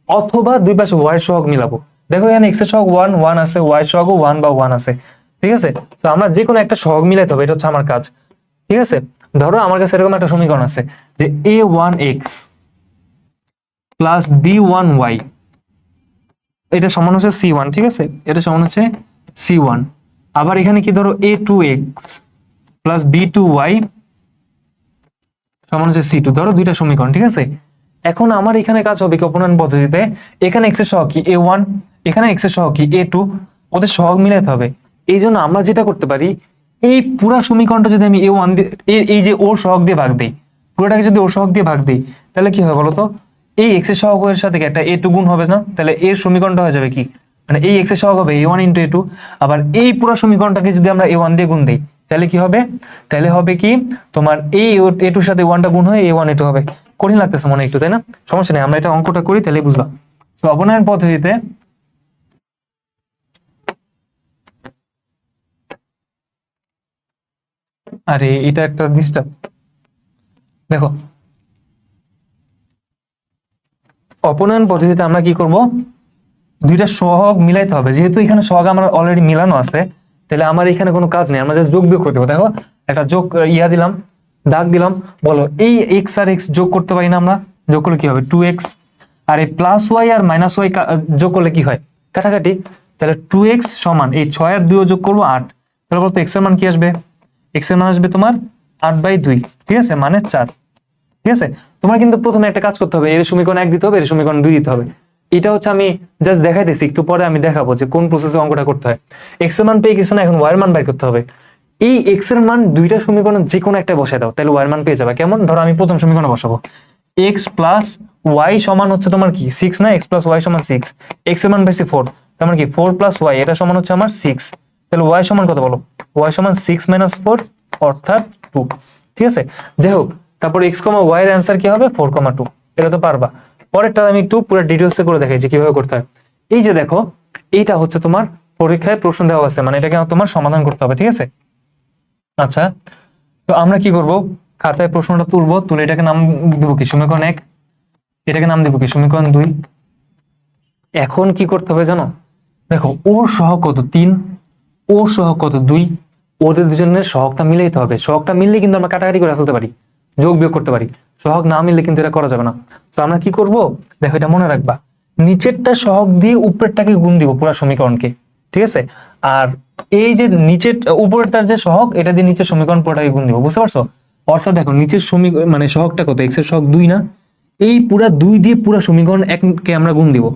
অথবা দুই পাশে y এর সহগ মিলাবো। দেখো এখানে x এর সহগ 1 আছে, y এর সহগ 1 বা 1 আছে, ঠিক আছে? তো আমরা যে কোনো একটা সহগ মিলাইতে হবে, এটা হচ্ছে আমার কাজ, ঠিক আছে? ধরো আমার কাছে এরকম একটা সমীকরণ আছে যে a1x প্লাস b1y, এটা সমান হচ্ছে c1, ঠিক আছে? এটা সমান হচ্ছে c1। আবার এখানে কি ধরো a2x প্লাস b2y সমান হচ্ছে c2, ধরো দুইটা সমীকরণ, ঠিক আছে? এখন আমার এখানে কাজ হবে কি অপনয়ন পদ্ধতিতে, এখানে x এর সহগ কি a1, এখানে x এর সহগ কি a2, ওদের সহগ মিলাতে হবে। এই জন্য আমরা যেটা করতে পারি, এই পুরা সমীকরণটা যদি আমি a1 এই যে ওর সহগ দিয়ে ভাগ দিই, পুরোটাকে যদি ওর সহগ দিয়ে ভাগ দিই, তাহলে কি হবে বলতো? এই x এর সহগের সাথে একটা a2 গুণ হবে না, তাহলে এর সমীকরণটা হয়ে যাবে কি, মানে এই x এর সহগ হবে a1 ইন্টু a2। আবার এই পুরো সমীকরণটাকে যদি আমরা a1 দিয়ে গুণ দিই, তাহলে কি হবে? তাহলে হবে কি তোমার এই a2 সাথে 1টা গুণ হয়ে a1 a2 হবে। কঠিন লাগতেছে মনে একটু, তাই না? সমস্যা নেই, আমরা এটা অঙ্কটা করি তাহলে বুঝবা। তো অপনয়ন পদ্ধতিতে আরে এটা একটা ডিস্টার্ব। দেখো অপনয়ন পদ্ধতিতে আমরা কি করব, দুইটা সহগ মিলাইতে হবে। যেহেতু এখানে সহগ আমার অলরেডি মিলানো আছে, তাহলে আমার এখানে কোনো কাজ নেই, আমরা জাস্ট যোগ বিয়োগ করতে হবে। দেখো একটা যোগ দিলাম, দাগ দিলাম, বলো এই x আর x যোগ করতে পারি না আমরা? যোগ করলে কি হবে 2x, আর এই প্লাস y আর মাইনাস y যোগ করলে কি হয় কাটাকাটি। তাহলে 2x সমান এই 6 আর 2 যোগ করবো 8, তাহলে বলতো x এর মান কি আসবে? x এর মান আসবে তোমার 8/2, ঠিক আছে, মানে 4। ঠিক আছে, তোমার কিন্তু প্রথমে একটা কাজ করতে হবে, এর সমীকরণ 1 দিতে হবে, এর সমীকরণ 2 দিতে হবে। এটা হচ্ছে আমি জাস্ট দেখাইতেছি, একটু পরে আমি দেখাবো যে কোন প্রসেসে অঙ্কটা করতে হয়। x এর মান পেয়ে গেছো না, এখন y এর মান বের করতে হবে। এই x এর মান দুইটা সমীকরণ যে কোনো একটা বসায় দাও, তাহলে y এর মান পেয়ে যাবে। কেমন? ধরো আমি প্রথম সমীকরণে বসাবো, x প্লাস y সমান হচ্ছে তোমার কি 6 না, x প্লাস y সমান 6, x এর মান পাইছি 4, তার মানে কি 4 + y, এটা সমান হচ্ছে আমার 6। তাহলে y সমান কত বলো? y সমান 6 - 4 অর্থাৎ 2। ঠিক আছে, যাই হোক, তারপর x, y এর অ্যান্সার কি হবে? 4,2। এটা তো পারবা। পরেরটা আমি একটু পুরো ডিটেলসে করে দেখাই যে কিভাবে করতে হয়। এই যে দেখো, এইটা হচ্ছে তোমার পরীক্ষায় প্রশ্ন দেওয়া আছে, মানে এটাকে তোমার সমাধান করতে হবে। ঠিক আছে, আচ্ছা, তো আমরা কি করব, খাতায় প্রশ্নটা তুলবো, তুলে এটাকে নাম দিব কি? সমীকরণ 1। এটাকে নাম দিব কি? সমীকরণ 2। এখন কি করতে হবে জানো? দেখো, ওর সহগ কত? 3, ওর সহগ কত? 2। ওদের দুজনের সহগটা মিলাইতে হবে। সহগটা মিললে কিন্তু আমরা কাটাকাটি করে ফেলতে পারি, যোগ বিয়োগ করতে পারি। সহগ না মিললে কিন্তু এটা করা যাবে না। তো আমরা কি করব, দেখো এটা মনে রাখবা, নিচেরটা সহগ দিয়ে উপরেরটাকে গুণ দিব পুরো সমীকরণকে। ঠিক আছে, আর এই যে নিচের উপরেরটার যে সহগ, এটা দিয়ে নিচের সমীকরণ পুরোটাকে গুণ দিব। বুঝতে পারছো? অর্থাৎ দেখো, নিচের সমীকরণ মানে সহগটা কত? x এর সহগ 2 না? এই পুরা 2 দিয়ে পুরো সমীকরণ 1 কে আমরা গুণ দিব।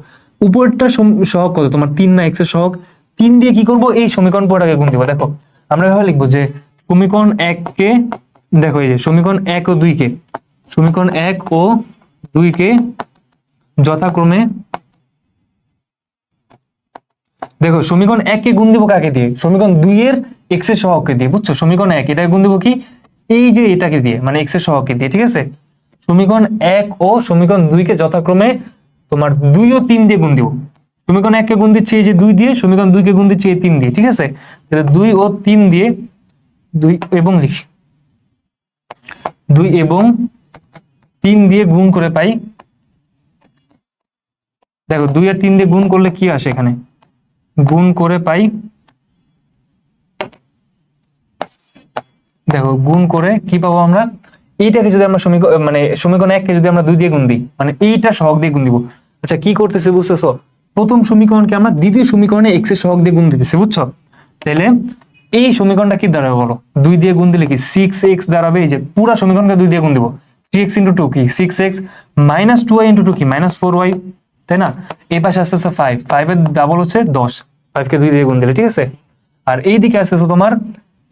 উপরেরটা সহগ কত তোমার? 3 না? x এর সহগ 3 দিয়ে কি করব? এই সমীকরণ পুরোটাকে গুণ দিব। দেখো, আমরা এভাবে লিখবো যে সমীকরণ 1 কে, দেখো এই যে সমীকরণ 1 ও 2 কে, সমীকরণ 1 ও 2 কে যথাক্রমে, দেখো সমীকরণ 1 কে গুণ দিব কাকে দিয়ে? সমীকরণ 2 এর x এর সহগকে দিয়ে। বুঝছো? সমীকরণ 1 এটাকে গুণ দিব কি? এই যে এটাকে দিয়ে, মানে x এর সহগকে দিয়ে। ঠিক আছে, সমীকরণ 1 ও সমীকরণ 2 কে যথাক্রমে তোমার 2 ও 3 দিয়ে গুণ দিব। সমীকরণ 1 কে গুণ দিচ্ছি এই যে 2 দিয়ে, সমীকরণ 2 কে গুণ দিচ্ছি এই 3 দিয়ে। ঠিক আছে, তাহলে 2 ও 3 দিয়ে, 2 এবং লিখি, 2 এবং 3 দিয়ে গুণ করে পাই। দেখো 2 আর 3 দিয়ে গুণ করলে কি আসে? এখানে গুণ করে পাই, দেখো গুণ করে কি পাবো আমরা? এইটাকে যদি আমরা সমীকরণ 1 কে যদি আমরা 2 দিয়ে গুণ দিই, মানে এইটা সহগ দিয়ে গুণ দিব। আচ্ছা, কি করতেছি বুঝতেছো? প্রথম সমীকরণকে আমরা দ্বিতীয় সমীকরণে x এর সহগ দিয়ে গুণ দিতেছি। বুঝছো? তাহলে এই সমীকরণটা কি দাঁড়াবে বলো? 2 দিয়ে গুণ দিলে কি 6x দাঁড়াবে। এই যে পুরো সমীকরণকে 2 দিয়ে গুণ দিব, 3x * 2 কি 6x, -2y * 2 কি -4y, তাই না? এই পাশে আসতেছে 5, 5 এর ডাবল হচ্ছে 10, 5 কে 2 দিয়ে গুণ দিলে। ঠিক আছে, আর এই দিকে আসতেছে তোমার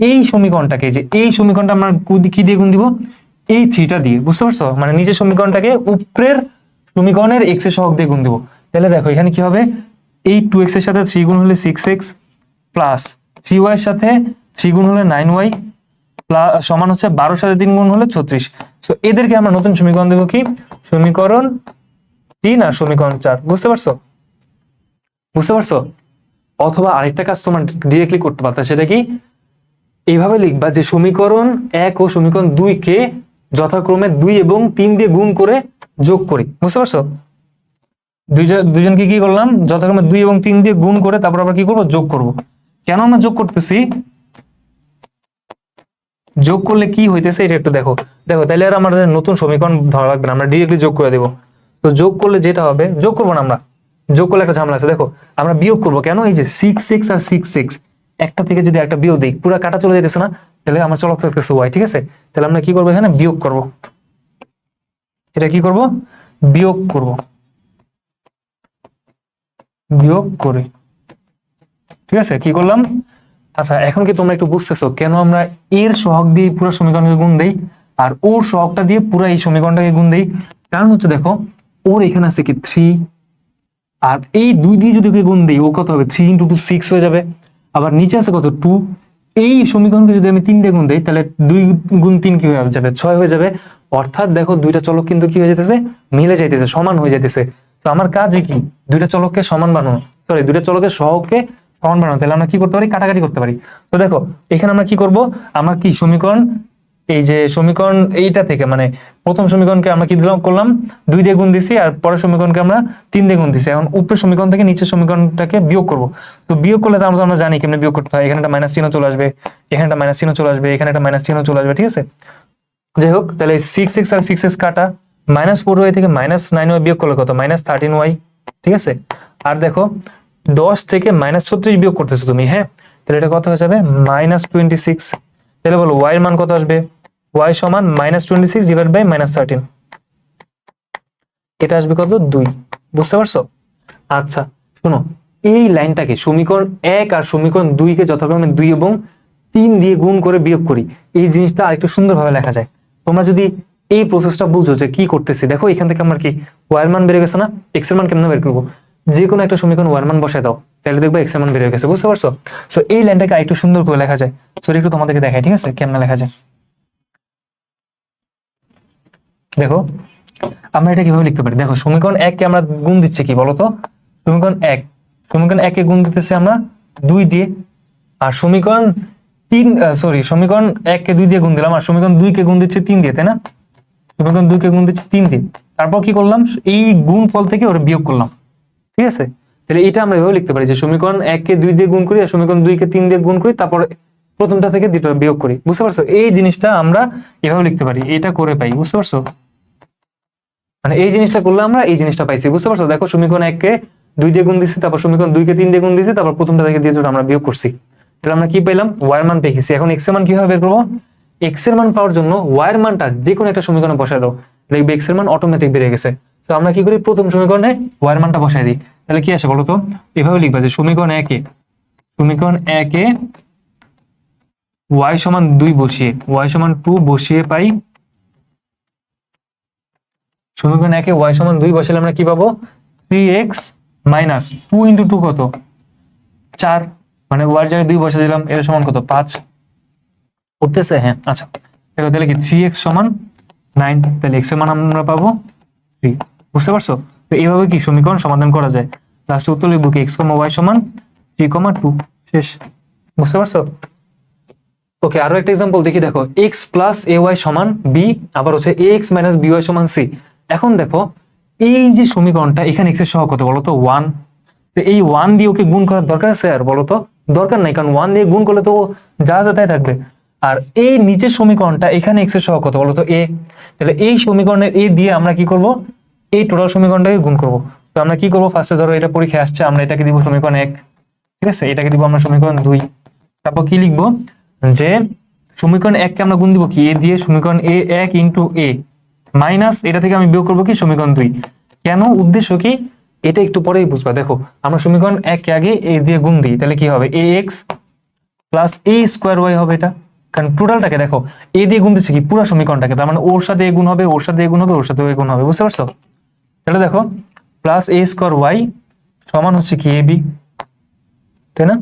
এই সমীকরণটাকে, যে এই সমীকরণটা আমরা কি দিয়ে গুণ দিব? এই 3টা দিয়ে। বুঝতে পারছো? মানে নিচের সমীকরণটাকে উপরের সমীকরণের x এর সহগ দিয়ে গুণ দিব। তাহলে দেখো এখানে কি হবে? এই 2x এর সাথে 3 গুণ হলে 6x, প্লাস 3y এর সাথে 3 গুণ হলে 9y, প্লাস সমান হচ্ছে 12 সাথে 3 গুণ হলে 36। সো এদেরকে আমরা নতুন সমীকরণ দেব কি? সমীকরণ 3 আর সমীকরণ 4। বুঝতে পারছো? বুঝতে পারছো? অথবা আরেকটা কাজ তোমার ডিরেক্টলি করতে পারতা, সেটা কি? এইভাবে লিখবা যে সমীকরণ 1 ও সমীকরণ 2 কে যথাক্রমে 2 এবং 3 দিয়ে গুণ করে যোগ করি। বুঝতে পারছো? দুজনকে কি করলাম? যথাক্রমে 2 এবং 3 দিয়ে গুণ করে তারপর আবার কি করব? যোগ করব। কেন আমরা যোগ করতেছি? যোগ করলে কি হইতেছে এটা একটু দেখো। দেখো তাহলে আর আমাদের নতুন সমীকরণ ধরা লাগবে না, আমরা ডিরেক্টলি যোগ করে দেব। তো যোগ করলে যেটা হবে, যোগ করবো না আমরা, যোগ করলে একটা ঝামেলা আছে। দেখো আমরা বিয়োগ করব। কেন? এই যে 6x আর 6x, একটা থেকে যদি একটা বিয়োগ দিই, পুরো কাটা চলে যেতেছে না? তাহলে আমার চলক থাকতেছে y। ঠিক আছে, তাহলে আমরা কি করবো? এখানে বিয়োগ করব। এটা কি করব? বিয়োগ করব, বিয়োগ করে। ঠিক আছে, কি করলাম? আচ্ছা, এখন কি তোমরা একটু বুঝতেছো কেন আমরা এর সহগ দিয়ে পুরো সমীকরণকে গুণ দেই আর ওর সহগটা দিয়ে পুরো এই সমীকরণটাকে গুণ দেই? কারণ হচ্ছে দেখো, ওর এখানে আছে কি 3, আর এই 2 দিয়ে যদি ওকে গুণ দেই, ও কত হবে? 3 × 2 6 হয়ে যাবে। আবার নিচে আছে কত? 2। এই সমীকরণকে যদি আমি 3 দিয়ে গুণ দেই, তাহলে 2 × 3 কি হয়ে যাবে? 6 হয়ে যাবে। অর্থাৎ দেখো দুইটা চলক কিন্তু কি হয়ে যেতেছে? মিলে যাইতেছে, সমান হয়ে যাইতেছে। তো আমার কাজ কি? দুইটা চলককে সমান বানানো, সরি দুইটা চলকের সহগকে সমান বানানো। তাহলে আমরা কি করতে পারি? কাটাকাটি করতে পারি। তো দেখো এখানে আমরা কি করব? আমরা কি সমীকরণ, এই যে সমীকরণ এইটা থেকে, মানে প্রথম সমীকরণকে আমরা কি দিলাম করলাম? 2 দিয়ে গুণ দিছি, আর পরের সমীকরণকে আমরা 3 দিয়ে গুণ দিছি। এখন উপরের সমীকরণ থেকে নিচের সমীকরণটাকে বিয়োগ করব। তো বিয়োগ করলে তো আমরা জানি কেমনে বিয়োগ করতে হয়। এখানে একটা মাইনাস চিহ্ন চলে আসবে, এখানে একটা মাইনাস চিহ্ন চলে আসবে, এখানে একটা মাইনাস চিহ্ন চলে আসবে। ঠিক আছে, যাই হোক, তাহলে 6x আর 6x কাটা, -4y থেকে -9y বিয়োগ করলে কত? -13y। ঠিক আছে, আর দেখো 10 থেকে -36 বিয়োগ করতেছো তুমি, হ্যাঁ? তাহলে এটা কত হয়ে যাবে? -26। তাহলে বলো y এর মান কত আসবে? y সমান -26 ডিভাইড বাই -13। এটা আসবে কত? 2। বুঝতে পারছো? আচ্ছা শোনো, এই লাইনটাকে সমীকরণ 1 আর সমীকরণ 2 কে যথাক্রমে 2 এবং 3 দিয়ে গুণ করে বিয়োগ করি। এই জিনিসটা আরেকটু সুন্দরভাবে লেখা যায়। তোমরা যদি এই প্রসেসটা বুঝো যে কি করতেছি, দেখো এখান থেকে আমার কি y এর মান বেড়ে গেছে না? x এর মান কেমনে বের করবো? যে কোনো একটা সমীকরণ y এর মান বসায় দাও, তাহলে দেখবো এক্স এর মান বের হয়ে গেছে, বুঝতে পারছো? সো এই লাইনটাকে আরেকটু সুন্দর করে লেখা যায়। সো একটু তোমাদেরকে দেখাই, ঠিক আছে, কেমনে লেখা যায়। দেখো আমরা এটা কিভাবে লিখতে পারি, দেখো সমীকরণ 1 কে আমরা গুণ দিচ্ছি কি বলতো, সমীকরণ 1 কে গুণ দিতেছে আমরা 2 দিয়ে, আর সমীকরণ 1 কে 2 দিয়ে গুণ দিলাম, আর সমীকরণ 2 কে গুণ দিচ্ছে 3 দিয়ে, তাই না? সমীকরণ 2 কে গুণ দিচ্ছে 3 দিয়ে, তারপর কি করলাম, এই গুণ ফল থেকে ওরা বিয়োগ করলাম, ঠিক আছে? তাহলে এটা আমরা এভাবে লিখতে পারি যে সমীকরণ 1 কে 2 দিয়ে গুণ করি, আর সমীকরণ 2 কে 3 দিয়ে গুণ করি, তারপর প্রথমটা থেকে দ্বিতীয়টা বিয়োগ করি, বুঝতে পারছো? এই জিনিসটা আমরা এভাবে লিখতে পারি, এটা করে পাই, বুঝতে পারছো? মানে এই জিনিসটা করলে আমরা এই জিনিসটা পাইছি, বুঝতে পারছো? দেখো সমীকরণ 1 কে 2 দিয়ে গুণ দিছি, তারপর সমীকরণ 2 কে 3 দিয়ে গুণ দিছি, তারপর প্রথমটা থেকে দ্বিতীয়টা আমরা বিয়োগ করছি। তাহলে আমরা কি পেলাম, y এর মান পেয়ে গেছি। এখন x এর মান কিভাবে বের করবো, x এর মান পাওয়ার জন্য y এর মানটা যে কোনো একটা সমীকরণে বসায় দাও, দেখবে x এর মান অটোমেটিক বেড়ে গেছে। তো আমরা কি করি, প্রথম সমীকরণে y এর মানটা বসায় দিই, তাহলে কি আসে বলো তো? এভাবে লিখবা যে সমীকরণ 1 এ y সমান 2 বসিয়ে, y সমান 2 বসিয়ে পাই, সমীকরণ 1 এ y সমান 2 বসালে আমরা কি পাবো, 3x মাইনাস 2 ইন্টু 2 কত, 4, মানে y এর জায়গায় 2 বসে দিলাম, এর সমান কত, 5 উঠতেছে? হ্যাঁ, আচ্ছা দেখো তাহলে কি 3x সমান 9, তাহলে x এর মান আমরা পাবো 3, বুঝতে পারছো? তো এইভাবে কি সমীকরণ সমাধান করা যায়। লাস্টে উত্তর লিখবো কি, x, y সমান 3, 2, শেষ, বুঝতে পারছো? ওকে, আরো একটা एग्जांपल দেখি, দেখো x প্লাস ay সমান b, আবার হচ্ছে ax মাইনাস by সমান c। এখন দেখো এই যে সমীকরণটা, এখানে x এর সহগ কত বলতো, 1। তো এই 1 দিয়ে ওকে গুণ করার দরকার আছে আর বলতো? দরকার নাই, কারণ 1 দিয়ে গুণ করলে তো যা যা তাই থাকবে। আর এই নিচের সমীকরণটা, এখানে x এর সহগ কত বলতো, a। তাহলে এই সমীকরণের a দিয়ে আমরা কি করব, এই টোটাল সমীকরণটাকে গুণ করব। তো আমরা কি করব, ফার্স্টে ধরো এটা পরীক্ষায় আসছে, আমরা এটাকে দিব সমীকরণ 1, ঠিক আছে, এটাকে দিব আমরা সমীকরণ 2, তারপর কি লিখবো, যে সমীকরণ 1 কে আমরা গুণ দিব কি, a দিয়ে, সমীকরণ a 1 ইনটু a মাইনাস এটা থেকে আমি বিয়োগ করব কি, সমীকরণ 2। কেন, উদ্দেশ্য কি, এটা একটু পরেই বুঝবা। দেখো আমরা সমীকরণ 1 কে আগে a দিয়ে গুণ দিই, তাহলে কি হবে, ax plus a square y হবে এটা, কারণ টোটালটাকে দেখো a দিয়ে গুণ দিচ্ছি কি, পুরো সমীকরণটাকে, তার মানে ওর সাথে a গুণ হবে, ওর সাথে a গুণ হবে, ওর সাথে a গুণ হবে, বুঝতে পারছো? তাহলে দেখো প্লাস a স্কয়ার y সমান হচ্ছে কি ab, তাই না,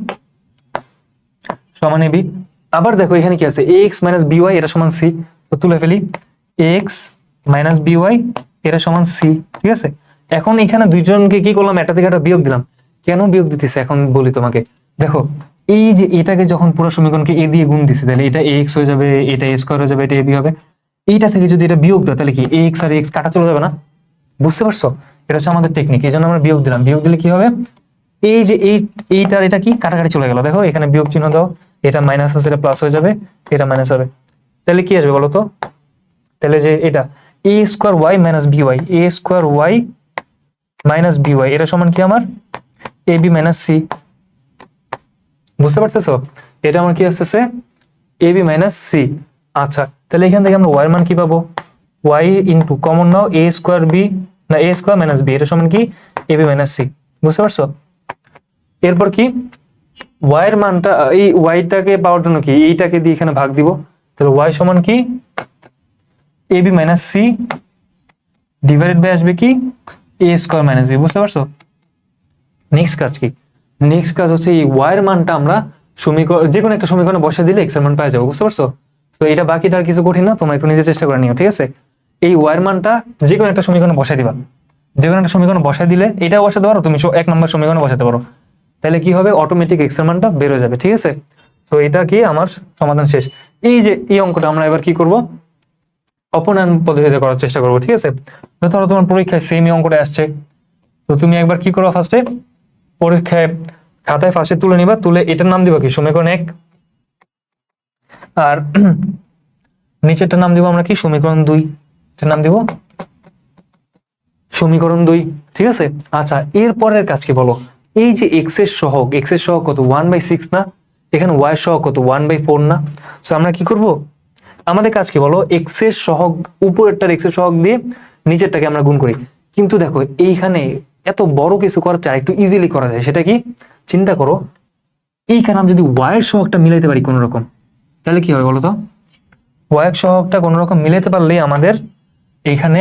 সমান ab। আবার দেখো এখানে কি আছে, ax মাইনাস by এটা সমান c, তো তুলে ফেলি, ax মাইনাস by এটা সমান c, ঠিক আছে? এখন এখানে দুইজনকে কি করলাম, একটা থেকে একটা বিয়োগ দিলাম। কেন বিয়োগ দিতেছে এখন বলি তোমাকে। দেখো এই যে এটাকে যখন পুরো সমীকরণকে a দিয়ে গুণ দিছে, তাহলে এটা ax হয়ে যাবে, এটা a স্কয়ার হয়ে যাবে, এটা ab হবে। এইটা থেকে যদি এটা বিয়োগ দাও, তাহলে কি ax আর x কাটা চলে যাবে না, বুঝতে পারছো? এটা হচ্ছে আমাদের টেকনিক, এই জন্য আমরা বিয়োগ দিলাম। বিয়োগ দিলে কি হবে, এই যে এইটার এটা কি কাটাকাটি চলে গেল, দেখো এখানে বিয়োগ চিহ্ন দাও, এটা মাইনাস আছে, এটা প্লাস হয়ে যাবে, এটা মাইনাস হবে, তাহলে কি আসবে বলো তো? তাহলে যে এটা a square y minus by, a square y minus by এটা সমান কি আমার ab মাইনাস c, বুঝতে পারতেছো? এটা আমার কি আসতেছে, ab মাইনাস c। আচ্ছা তাহলে এখান থেকে আমরা y এর মান কি পাবো, y into common now a square b, না a স্কয়ার মাইনাস b এটা সমান কি ab মাইনাস c, বুঝতে পারছো? এরপর কি y এর মানটা, এই y টাকে পাওয়ার জন্য কি এইটাকে দিয়ে এখানে ভাগ দিব, তাহলে y সমান কি ab minus c divided by আসবে কি a স্কয়ার মাইনাস b, বুঝতে পারছো? নেক্সট কাজ কি, নেক্সট কাজ হচ্ছে এই y এর মানটা আমরা সমীকরণ, যে কোনো একটা সমীকরণে বসিয়ে দিলে x এর মান পাওয়া যাবে, বুঝতে পারছো? তো এটা বাকিটা আর কিছু কঠিন না, তোমরা একটু নিজে চেষ্টা করে নিও, ঠিক আছে? এই y এর মানটা যে কোনো একটা সমীকরণে বসাই দিবা, যে কোনো একটা সমীকরণে বসাই দিলে এটা বসাতে পারো, তুমি 1 নম্বর সমীকরণে বসাতে পারো, তাহলে কি হবে, অটোমেটিক x এর মানটা বের হয়ে যাবে, ঠিক আছে? তো এটা কি আমার সমাধান শেষ। এই যে এই অঙ্কটা আমরা এবার কি করব, অপনয়ন পদ্ধতিতে করার চেষ্টা করব, ঠিক আছে? তো ধরো তোমার পরীক্ষায় সেম অঙ্কটা আসছে, তো তুমি একবার কি করবা, ফার্স্টে পরীক্ষায় খাতায় ফার্স্টে তুলে নিবা, তুলে এটার নাম দিবা কি সমীকরণ 1, আর নিচেরটার নাম দিব আমরা কি সমীকরণ 2, এটার নাম দিব সমীকরণ 2, ঠিক আছে? আচ্ছা এরপরের কাজ কি বলো, এই যে x এর সহগ, x এর সহগ কত 1/6 না, এখানে y এর সহগ কত 1/4 না। সো আমরা কি করব, আমাদের কাজ কি বলো, x এর সহগ উপরেরটার x এর সহগ দিয়ে নিচেরটাকে আমরা গুণ করি। কিন্তু দেখো এইখানে এত বড় কিছু করা যায়, একটু ইজিলি করা যায়, সেটা কি চিন্তা করো, এইখানে আমি যদি y এর সহগটা মিলাইতে পারি কোন রকম, তাহলে কি হবে বলো তো? y এর সহগটা কোন রকম মিলাইতে পারলেই আমাদের এইখানে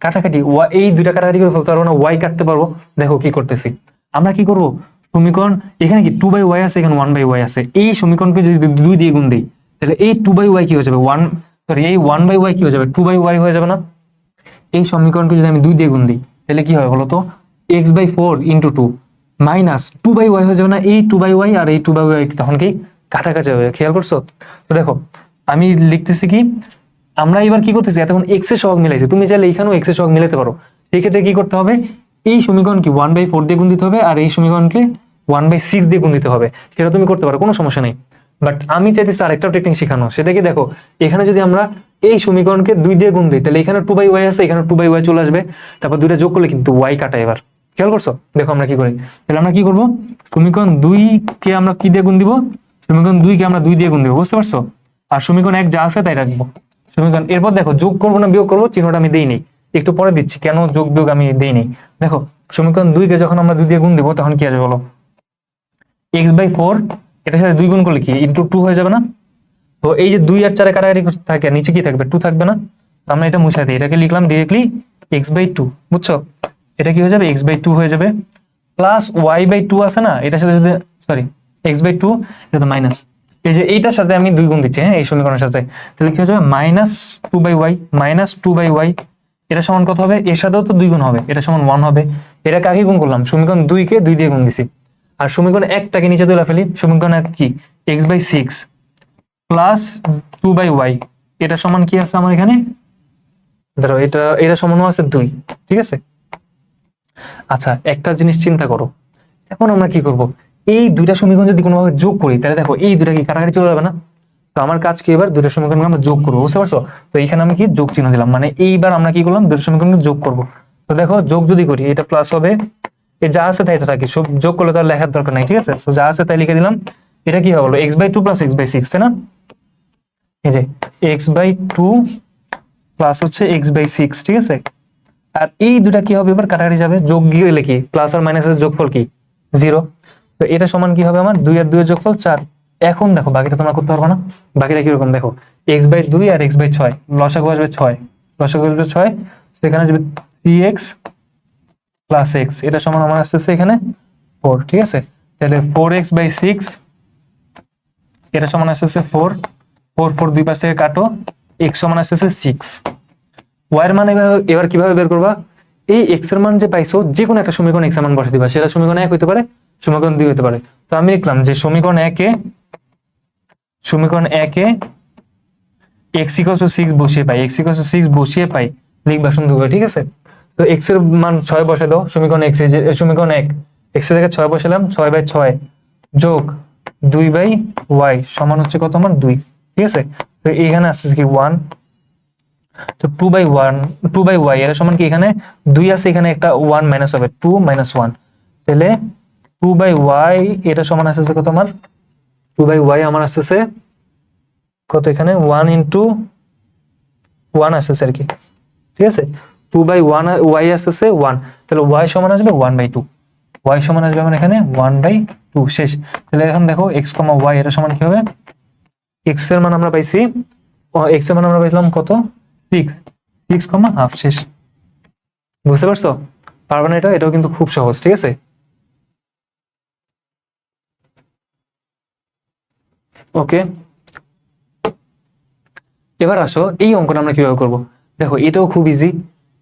কাটাকাটি, এই দুইটা কাটাকাটি করে ফেলতে পারবো না, y কাটতে পারবো। দেখো কি করতেছি, আমরা কি করব, সমীকরণ এখানে কি 2/y আছে, এখানে 1/y আছে, এই সমীকরণকে যদি 2 দিয়ে গুণ দিই তাহলে এই 2/y কি হয়ে যাবে, এই 1/y কি হয়ে যাবে, 2/y হয়ে যাবে না। এই সমীকরণকে যদি আমি 2 দিয়ে গুণ দিই তাহলে কি হবে বলতো, x/4 × 2 মাইনাস 2/y হয়ে যাবে না। এই 2/y আর এই 2/y তখন কি কাছাকাছি হবে, খেয়াল করছো? তো দেখো আমি লিখতেছি কি, আমরা এবার কি করতেছি, এতক্ষণ x এর সহগ মিলাইছি, তুমি চাইলে এখানেও x এর সহগ মিলাতে পারো। সেই ক্ষেত্রে কি করতে হবে, এই সমীকরণ কি 1/4 দিয়ে গুণ দিতে হবে, আর এই সমীকরণকে 1/6 দিয়ে গুণ দিতে হবে। সেটা তুমি করতে পারো, কোনো সমস্যা নেই। বাট আমি চাইতেছি আরেকটা টেকনিক শেখানো, সেটা কি দেখো, এখানে যদি আমরা এই সমীকরণকে 2 দিয়ে গুণ দিই তাহলে এখানে 2/y আছে, এখানে 2/y চলে আসবে, তারপর দুইটা যোগ করলে কিন্তু y কাটা। এবার খেয়াল করছো, দেখো আমরা কি করি, তাহলে আমরা কি করব, সমীকরণ 2 কে আমরা কি দিয়ে গুণ দিব, সমীকরণ 2 কে আমরা 2 দিয়ে গুণ দিব, বুঝতে পারছো? আর সমীকরণ 1 যা আছে তাই রাখবো সমীকরণ। এরপর দেখো যোগ করবো না বিয়োগ করবো, চিহ্নটা আমি দেই নেই, একটু পরে দিচ্ছি কেন যোগ বিয়োগ আমি দেই নেই। দেখো সমীকরণ 2 কে যখন আমরা 2 দিয়ে গুণ দিব তখন কি আসবে বলো, x/4 এটার সাথে 2 গুণ করলে কি × 2 হয়ে যাবে না। তো এই যে 2 আর 4 কাটাকাটি থাকে, নিচে কি থাকবে, 2 থাকবে না। আমরা এটা মুছে দিই, এটাকে লিখলাম ডিরেক্টলি x/2, বুঝছো? এটা কি হয়ে যাবে, x/2 হয়ে যাবে, প্লাস y/2 আছে না, এটার সাথে যদি সরি x/2 এটা তো মাইনাস, এই যে এইটার সাথে আমি 2 গুণ দিচ্ছি, হ্যাঁ এই সমীকরণের সাথে, তাহলে কি হয়ে যাবে -2/y, এটা সমান কত হবে, এর সাথেও তো 2 গুণ হবে, এটা সমান 1 হবে। এটা কাকে গুণ করলাম, সমীকরণ 2 কে 2 দিয়ে গুণ দিছি। আর সমীকরণ 1টাকে নিচে তুলে ফেলি, সমীকরণ 1 কি x/6 প্লাস 2/y, এটা সমান কি আছে আমার এখানে, ধরো এটা সমান আছে 2, ঠিক আছে। আচ্ছা একটা জিনিস চিন্তা করো, এখন আমরা কি করব, এই দুইটা সমীকরণ যদি কোনোভাবে যোগ করি তাহলে দেখো এই দুইটা কি কাটাকাটি চলে যাবে না। তো আমার কাজ কি, এবার দুইটা সমীকরণকে আমরা যোগ করবো, বুঝতে পারছো? তো এখানে আমি কি যোগ চিহ্ন দিলাম, মানে এইবার আমরা কি করলাম, দুইটা সমীকরণকে যোগ করব। তো দেখো যোগ যদি করি এটা প্লাস হবে, এই যা আছে তাই তো থাকি, সব যোগ করলে তো আর লেখার দরকার নাই, ঠিক আছে। তো যা আছে তাই লিখে দিলাম। এটা কি হবে বলো, x/2 প্লাস x/6, তাই না, এই যে x/2 প্লাস হচ্ছে x/6, ঠিক আছে। আর এই দুটা কি হবে, এবার কাটাকাটি যাবে, যোগ গেলে কি প্লাস আর মাইনাসের যোগফল কি 0। তো এটা সমান কি হবে আমার 2 আর 2 এর যোগফল 4। এখন দেখো বাকিটা তোমরা করতে পারবে না, বাকিটা কিরকম দেখো, x/2 আর x/6 লসাগু আসবে 6, লসাগু আসবে 6, সেখানে আসবে 3x প্লাস x, এটা সমান আমার আসতেছে এখানে 4, ঠিক আছে। তাহলে 4x/6 এটা সমান আসতেছে 4, 4 দুই পাশ থেকে কাটো, x সমান আসতেছে 6। y এর মান এবার কিভাবে বের করবা, এই x এর মান যে পাইছো যে কোনো একটা সমীকরণ x এর মান বসে দিবা, সেটা সমীকরণ 1 হতে পারে, সমীকরণ 2 হতে পারে। তো আমি লিখলাম যে সমীকরণ 1 এ x = 6 বসিয়ে পাই, লিখবা সুন্দর করে, ঠিক আছে। তো x এর মান 6 বসাই দাও, সমীকরণ x এ, যে সমীকরণ 1 x এর জায়গায় 6 বসালাম, 6/6 যোগ 2/y সমান হচ্ছে কত আমার 2, ঠিক আছে। তো এখানে আসছে কি 1, তো 2/y এর সমান কি, এখানে 2 আছে, এখানে একটা 1 মাইনাস হবে, 2 - 1, তাহলে 2/y এটা সমান আসছে কত আমার, 2/y আমার আসছে কত, এখানে 1 × 1 আসছে আর কি, ঠিক আছে। 2/1 y আসছে 1, তাহলে y সমান আসবে 1/2, y সমান আসবে আমার এখানে 1/2, শেষ। তাহলে এখন দেখো x, y এটা সমান কি হবে, x এর মান আমরা পাইছি, x এর মান আমরা পাইলাম কত 6.5, শেষ। বুঝতে পারছো, পারবে না এটাও কিন্তু খুব সহজ, ঠিক আছে। ওকে, এবার আসো এই অঙ্কটা আমরা কিভাবে করব। দেখো এটাও খুব ইজি,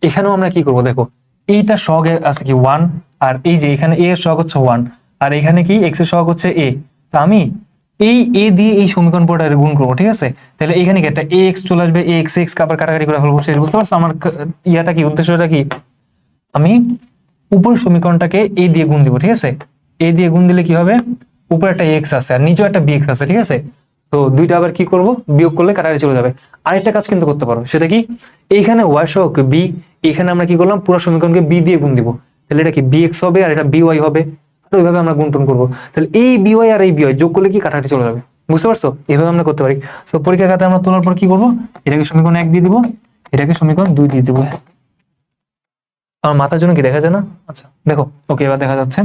এখানেও আমরা কি করব, দেখো এইটা সহগ আছে কি 1, আর এই যে এখানে a এর সহগ হচ্ছে 1, আর এখানে কি x এর সহগ হচ্ছে a। তো আমি এই a দিয়ে এই সমীকরণ পুরোটা গুণ করবো, ঠিক আছে। তাহলে এখানে কি একটা ax চলে আসবে, x আবার কাটাকাটি করে ফেলবো, শেষ। বুঝতে পারছো আমার ইয়াটা কি, উদ্দেশ্যটা কি, আমি উপরের সমীকরণটাকে a দিয়ে গুণ দিব, ঠিক আছে। a দিয়ে গুণ দিলে কি হবে, উপরে একটা x আছে আর নিচেও একটা bx আছে, ঠিক আছে। তো দুইটা আবার কি করব, বিয়োগ করলে কাটাকাটি চলে যাবে। আরেকটা কাজ কিন্তু করতে পারো, সেটা কি, এইখানে y সহগ b, এখানে আমরা কি করলাম, পুরো সমীকরণকে b দিয়ে গুণ দিব, তাহলে এটা কি bx হবে আর এটা by হবে, আর ওইভাবে আমরা গুণটন করবো। তাহলে এই by আর এই by যোগ করলে কি কাটাকাটি চলে যাবে, বুঝতে পারছো, এইভাবে আমরা করতে পারি। তো পরীক্ষা খাতে আমরা তোলার পর কি করবো, এটাকে সমীকরণ 1 দিয়ে দিব, এটাকে সমীকরণ 2 দিয়ে দিব। আমার মাথার জন্য কি দেখা যায় না, আচ্ছা দেখো, ওকে এবার দেখা যাচ্ছে।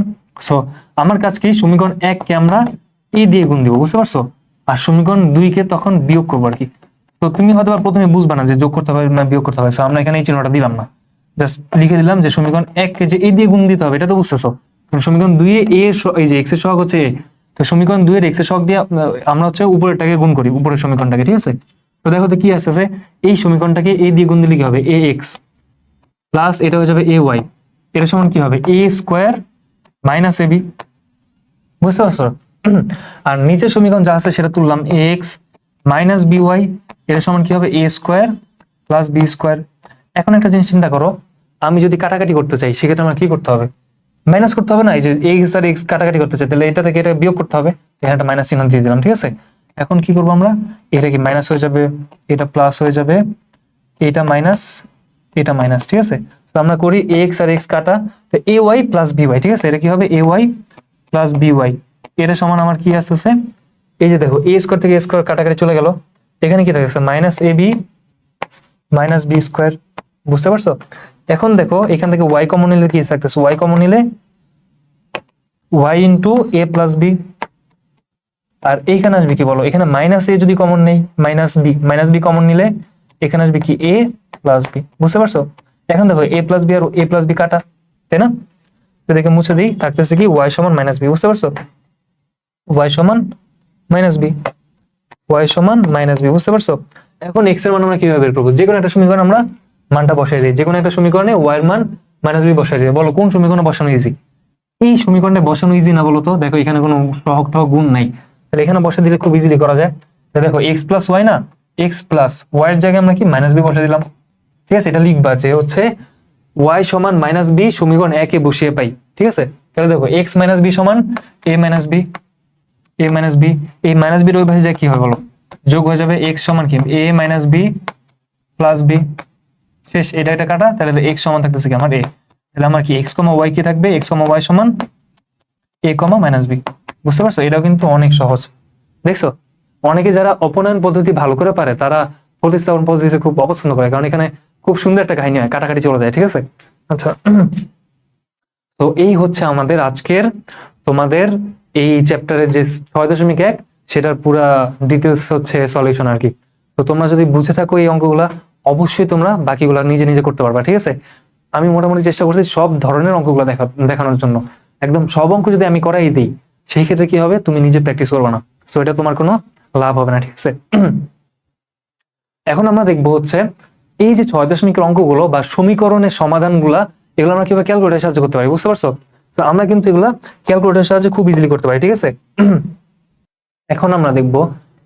সো আমার কাজ কি, সমীকরণ 1 কে আমরা a দিয়ে গুণ দিব, বুঝতে পারছো, আর সমীকরণ 2 কে তখন বিয়োগ করবো আর কি। তো তুমি হয়তো প্রথমে বুঝবা না যে যোগ করতে হবে না বিয়োগ করতে হবে, সো আমরা এখানে এই চিহ্নটা দিলাম না, জাস্ট লিখে দিলাম যে সমীকরণ 1 কে যে a দিয়ে গুণ দিতে হবে, এটা তো বুঝতেছো। কারণ সমীকরণ 2 এ এই যে x এর সহগ হচ্ছে a, তো সমীকরণ 2 এর x এর সহগ দিয়ে আমরা হচ্ছে উপরেরটাকে গুণ করি, উপরের সমীকরণটাকে, ঠিক আছে। তো দেখো তো কি আসছে, এই সমীকরণটাকে a দিয়ে গুণ দিলে কি হবে, ax প্লাস এটা হয়ে যাবে ay, এটা সমান কি হবে a স্কয়ার মাইনাস ab, বুঝতে পারছো? আর নিচের সমীকরণ যা আছে সেটা তুললাম, ax মাইনাস by, এটা সমান কি হবে a square plus b square. এখন একটা জিনিস চিন্তা করো, আমি যদি কাটাকাটি করতে চাই সেক্ষেত্রে আমার কি করতে হবে, মাইনাস করতে হবে না? এই যে এক্স আর এক্স কাটাকাটি করতে চাই, তাহলে এটা থেকে এটা বিয়োগ করতে হবে, এখানে একটা মাইনাস চিহ্ন দিয়ে দিলাম, ঠিক আছে। এখন কি করবো আমরা, এটা কি মাইনাস হয়ে যাবে, এটা প্লাস হয়ে যাবে, এটা মাইনাস, এটা মাইনাস, ঠিক আছে। তো আমরা করি এক্স আর এক্স কাটা, তো A Y plus B Y, ঠিক আছে। এটা কি হবে A Y plus B Y, এটা সমান আমার কি আসতেছে, এই যে দেখো এ স্কোয়ার থেকে এ স্কোয়ার কাটাকাটি চলে গেল, এখানে কি থাকছে minus A B minus B square, বুঝতে পারছো? এখন দেখো এখান থেকে ওয়াই কমন নিলে কি থাকতেছে, ওয়াই কমন নিলে ওয়াই ইন্টু এ প্লাস বি, আর এইখানে আসবে কি বলো, এখানে মাইনাস এ যদি কমন নেই মাইনাস বি কমন নিলে এখানে আসবে কি এ প্লাস বি, বুঝতে পারছো? এখন দেখো এ প্লাস বি আর এ প্লাস বি কাটা, তাই না? তো দেখে মুছে দিই, থাকতেছে কি ওয়াই সমান মাইনাস বি, বুঝতে পারছো? ওয়াই সমান মাইনাস বি, ওয়াই সমান মাইনাস বি, বুঝতে পারছো? এখন এক্স এর মান আমরা কিভাবে বের করবো, যে কোনো একটা সমীকরণ আমরা মানটা বসাই দিই, যে কোনো একটা সমীকরণে ওয়াই এর মান মাইনাস বি বসাই দিই, বলো কোন সমীকরণে বসানো ইজি? এই সমীকরণে বসানো ইজি না বলো তো? দেখো এখানে কোনো সহগ টহগ গুণ নাই, তাহলে এখানে বসে দিলে খুব ইজিলি করা যায়। তাহলে দেখো এক্স প্লাস ওয়াই না, এক্স প্লাস ওয়াই এর জায়গায় আমরা কি মাইনাস বি বসে দিলাম, ঠিক আছে। এটা লিখবা যে হচ্ছে ওয়াই সমান মাইনাস বি সমীকরণ একে বসিয়ে পাই, ঠিক আছে। তাহলে দেখো এক্স মাইনাস বি সমান এ মাইনাস বি, এ মাইনাস বি, এই মাইনাস বির ওই পাশে যায় কি হবে বলো, যোগ হয়ে যাবে, এক্স সমান কি এ মাইনাস বি প্লাস বি, শেষ, এটা এটা কাটা, তাহলে এক্স সমান থাকতেছে কি আমার এ, তাহলে আমার কি এক্স কমা ওয়াই কি থাকবে, এক্স কমা ওয়াই সমান এ কমা মাইনাস বি, বুঝতে পারছো? এটাও কিন্তু অনেক সহজ, দেখছো? অনেকে যারা অপনয়ন পদ্ধতি ভালো করে পারে তারা প্রতিস্থাপন পদ্ধতি খুব অপছন্দ করে, কারণ এখানে খুব সুন্দর একটা কাহিনী হয়, কাটাকাটি চলে যায়, ঠিক আছে। আচ্ছা, তো এই হচ্ছে আমাদের আজকের তোমাদের এই চ্যাপ্টারের যে 6.1 সেটার পুরা ডিটেলস হচ্ছে সলিউশন আর কি। তো তোমরা যদি বুঝে থাকো এই অঙ্কগুলা, অবশ্যই তোমরা বাকিগুলা নিজে নিজে করতে পারবা, ঠিক আছে। আমি মোটামুটি চেষ্টা করছি সব ধরনের অঙ্কগুলো দেখানোর জন্য, একদম সব অঙ্ক যদি আমি করাই দিই সেই ক্ষেত্রে কি হবে, তুমি নিজে প্র্যাকটিস করবে না, সো এটা তোমার কোনো লাভ হবে না, ঠিক আছে। এখন আমরা দেখবো হচ্ছে এই যে 6.1 অঙ্কগুলো বা সমীকরণের সমাধানগুলা, এগুলো আমরা কিভাবে ক্যালকুলেটরের সাহায্যে করতে পারি, বুঝতে পারছো? তো আমরা কিন্তু এগুলা ক্যালকুলেটরের সাহায্যে খুব ইজিলি করতে পারি, ঠিক আছে। এখন আমরা দেখবো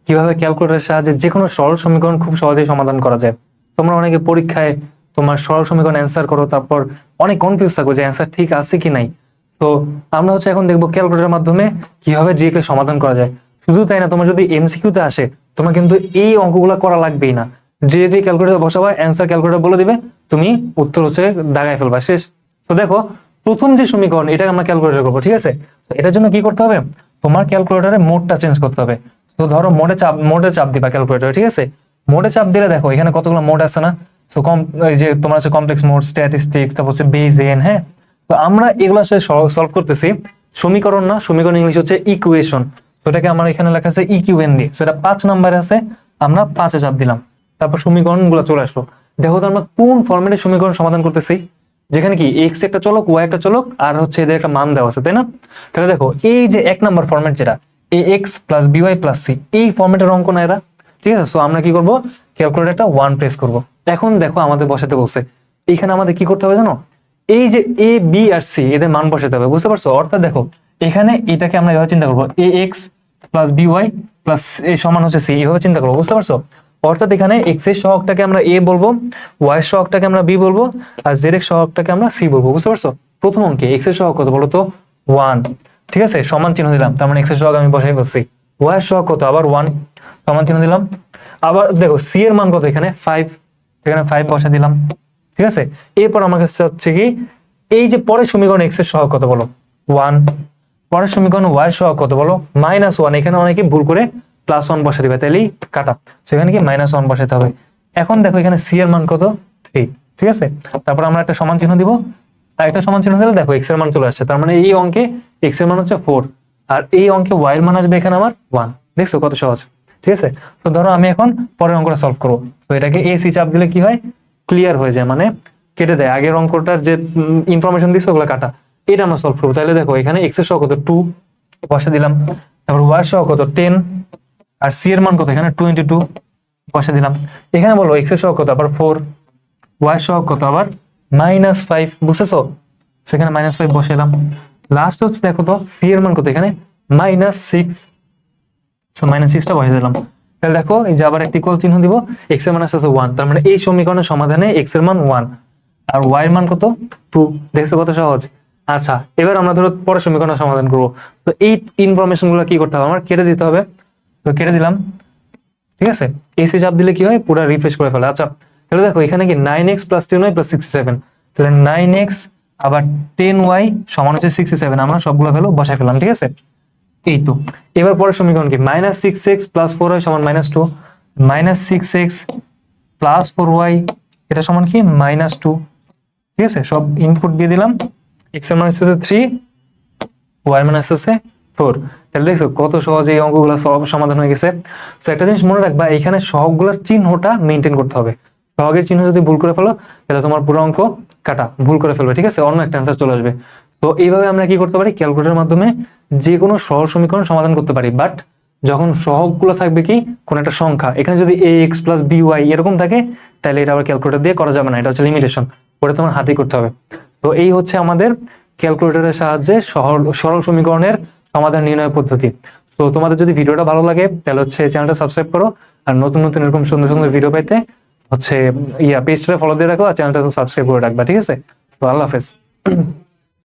কিভাবে ক্যালকুলেটরের সাহায্যে যে কোনো সরল সমীকরণ খুব সহজেই সমাধান করা যায়। তোমরা অনেকে পরীক্ষায় তোমার সরল সমীকরণ অ্যান্সার করো, তারপর অনেক কনফিউজ থাকো যে অ্যান্সার ঠিক আছে কি নাই। তো আমরা হচ্ছে এখন দেখবো ক্যালকুলেটরের মাধ্যমে কিভাবে ডিরেক্টলি সমাধান করা যায়। শুধু তাই না, তোমার যদি এমসিকিউতে আসে তোমার কিন্তু এই অঙ্কগুলো করা লাগবেই না, ডিরেক্টলি ক্যালকুলেটর বসাবা, অ্যান্সার ক্যালকুলেটর বলে দিবে, তুমি উত্তর হচ্ছে দাগায় ফেলবা, শেষ। তো দেখো প্রথম যে সমীকরণ এটা আমরা ক্যালকুলেটর করবো, ঠিক আছে। তো এটার জন্য কি করতে হবে, তোমার ক্যালকুলেটরে মোডটা চেঞ্জ করতে হবে। তো ধরো মোডে চাপ দিবা ক্যালকুলেটর, ঠিক আছে। মোডে চাপ দিলে দেখো এখানে কতগুলো মোড আছে না, সো এই যে তোমার হচ্ছে কমপ্লেক্স মোড, স্ট্যাটিস্টিক্স, তারপর হচ্ছে বেজ এন, হ্যাঁ। তো আমরা এগুলো আসলে সলভ করতেছি সমীকরণ না, সমীকরণ ইংলিশ হচ্ছে ইকুয়েশন। তো এটাকে আমার এখানে লেখা আছে ইকিউএন দিয়ে, সেটা 5 নাম্বার আছে, আমরা 5-এ চাপ দিলাম, তারপর সমীকরণ গুলো চলে আসলো। দেখো তো আমরা কোন ফরম্যাটে সমীকরণ সমাধান করতেছি, যেখানে কি এক্স একটা চলক, ওয়াই একটা চলক, আর হচ্ছে এদের একটা মান দেওয়া আছে, তাই না। তাহলে দেখো এই যে 1 নাম্বার ফরম্যাট যেটা A X plus B Y plus C, এই ফরম্যাটের অঙ্ক না এরা, ঠিক আছে। সো আমরা কি করবো, ক্যালকুলেটরটা 1 প্রেস করব। এখন দেখো আমাদের বসাতে বলছে, এইখানে আমাদের কি করতে হবে জানো, এই যে এ বি আর সি এদের মান বসাতে হবে, বুঝতে পারছো? অর্থাৎ দেখো এখানে এটাকে আমরা এভাবে চিন্তা করবো, এ এক্স প্লাস বিওয়াই প্লাস এ সমান হচ্ছে সি, এভাবে চিন্তা করবো, বুঝতে পারছো? অর্থাৎ এখানে এক্স এর সহগটাকে আমরা এ বলবো, ওয়াই এর সহগটাকে আমরা বি বলবো, আর জেড এর সহগটাকে আমরা সি বলবো, বুঝতে পারছো? প্রথম অঙ্কে এক্স এর সহগ কত বলো তো, 1, ঠিক আছে, সমান চিহ্ন দিলাম, তার মানে এক্স এর সহগ আমি বসাই ফেলছি। ওয়াই এর সহগ কত, আবার 1, সমান চিহ্ন দিলাম। আবার দেখো সি এর মান কত, এখানে 5, এখানে 5 বসা দিলাম, ঠিক আছে। এরপর আমার কাছে হচ্ছে কি এই যে পরের সমীকরণ এক্স এর সহগ কত বলো, 1, পরের সমীকরণ ওয়াই এর সহগ কত বলো, -1, এখানে অনেকে ভুল করে +1 বসা দিবে, তাইলেই কাটা, সেখানে কি -1 বসাতে হবে। এখন দেখো এখানে সি এর মান কত, 3, ঠিক আছে। তারপর আমরা একটা সমান চিহ্ন দিব, আর একটা সমান চিহ্ন দিলে দেখো এক্স এর মান চলে আসছে, তার মানে এই অঙ্কে এক্স এর মান হচ্ছে 4, আর এই অঙ্কে ওয়াই এর মান আসবে এখানে আমার 1, দেখছো কত সহজ, ঠিক আছে। তো ধরো আমি এখন পরের অঙ্কটা সলভ করবো, তো এটাকে এ সি চাপ দিলে কি হয়, ক্লিয়ার হয়ে যায়, মানে কেটে দেয়, আগের অঙ্কটার যে ইনফরমেশন দিচ্ছে ওগুলো কাটা। এটা আমরা সলভ করবো। তাহলে দেখো এখানে এক্স এর সহগ কত 2 বসা দিলাম, তারপর ওয়াই এর সহগ কত 10 আর সি এর মান কত এখানে 22 বসা দিলাম। এখানে বলো এক্স এর সহগ কত আবার 4, ওয়াই এর সহগ কত আবার -5, বুঝেছো? সেখানে -5 বসাইলাম। লাস্ট হচ্ছে দেখো তো সি এর মান কত এখানে -6, সো -6টা বসিয়ে দিলাম। তাহলে দেখো এই যে আবার একটা ইকুয়াল চিহ্ন দিব, x এর মান আছে 1, তার মানে এই সমীকরণের সমাধানে x এর মান 1 আর y এর মান কত 2। দেখছো কত সহজ। আচ্ছা এবার আমরা ধরো পরের সমীকরণের সমাধান করব। তো এই ইনফরমেশন গুলো কি করতে হবে, আমার কেটে দিতে হবে। তো কেটে দিলাম, ঠিক আছে। এসি চাপ দিলে কি হয়, পুরো রিফ্রেশ করে ফেলে। আচ্ছা তাহলে দেখো এখানে কি 9x + 10y + 67, তাহলে 9x আবার 10y সমান হচ্ছে 67, আমরা সবগুলো ভ্যালু বসাই ফেললাম, ঠিক আছে। এই তো এবার পরের সমীকরণ কি -6x + 4y = -2, -6x + 4y এটা সমান কি -2, ঠিক আছে। সব ইনপুট দিয়ে দিলাম, x এর মান হচ্ছে 3, y এর মান হচ্ছে 4। তাহলে দেখছো কত সহজে এই অঙ্কগুলো সব সমাধান হয়ে গেছে। তো একটা জিনিস মনে রাখবা, এখানে সহগগুলোর চিহ্নটা মেনটেন করতে হবে। সহগের চিহ্ন যদি ভুল করে ফেলো তাহলে তোমার পুরো অঙ্ক কাটা, ভুল করে ফেলবে, ঠিক আছে, অন্য একটা অ্যান্সার চলে আসবে। তো এইভাবে আমরা কি করতে পারি, ক্যালকুলেটরের মাধ্যমে যে কোনো সহজ সমীকরণ সমাধান করতে পারি। বাট যখন সহগগুলো থাকবে কি কোন একটা সংখ্যা, এখানে যদি ax + by এরকম থাকে তাহলে এটা আবার ক্যালকুলেটর দিয়ে করা যাবে না, এটা হচ্ছে লিমিটেশন, ওটা তোমার হাতেই করতে হবে। তো এই হচ্ছে আমাদের ক্যালকুলেটরের সাহায্যে সরল সমীকরণের সমাধান নির্ণয় পদ্ধতি। তো তোমাদের যদি ভিডিওটা ভালো লাগে তাহলে হচ্ছে চ্যানেলটা সাবস্ক্রাইব করো, আর নতুন নতুন এরকম সুন্দর সুন্দর ভিডিও পেতে হচ্ছে পেজটা ফলো দিয়ে রাখো আর চ্যানেলটা সাবস্ক্রাইব করে রাখবা, ঠিক আছে। তো আল্লাহ হাফেজ।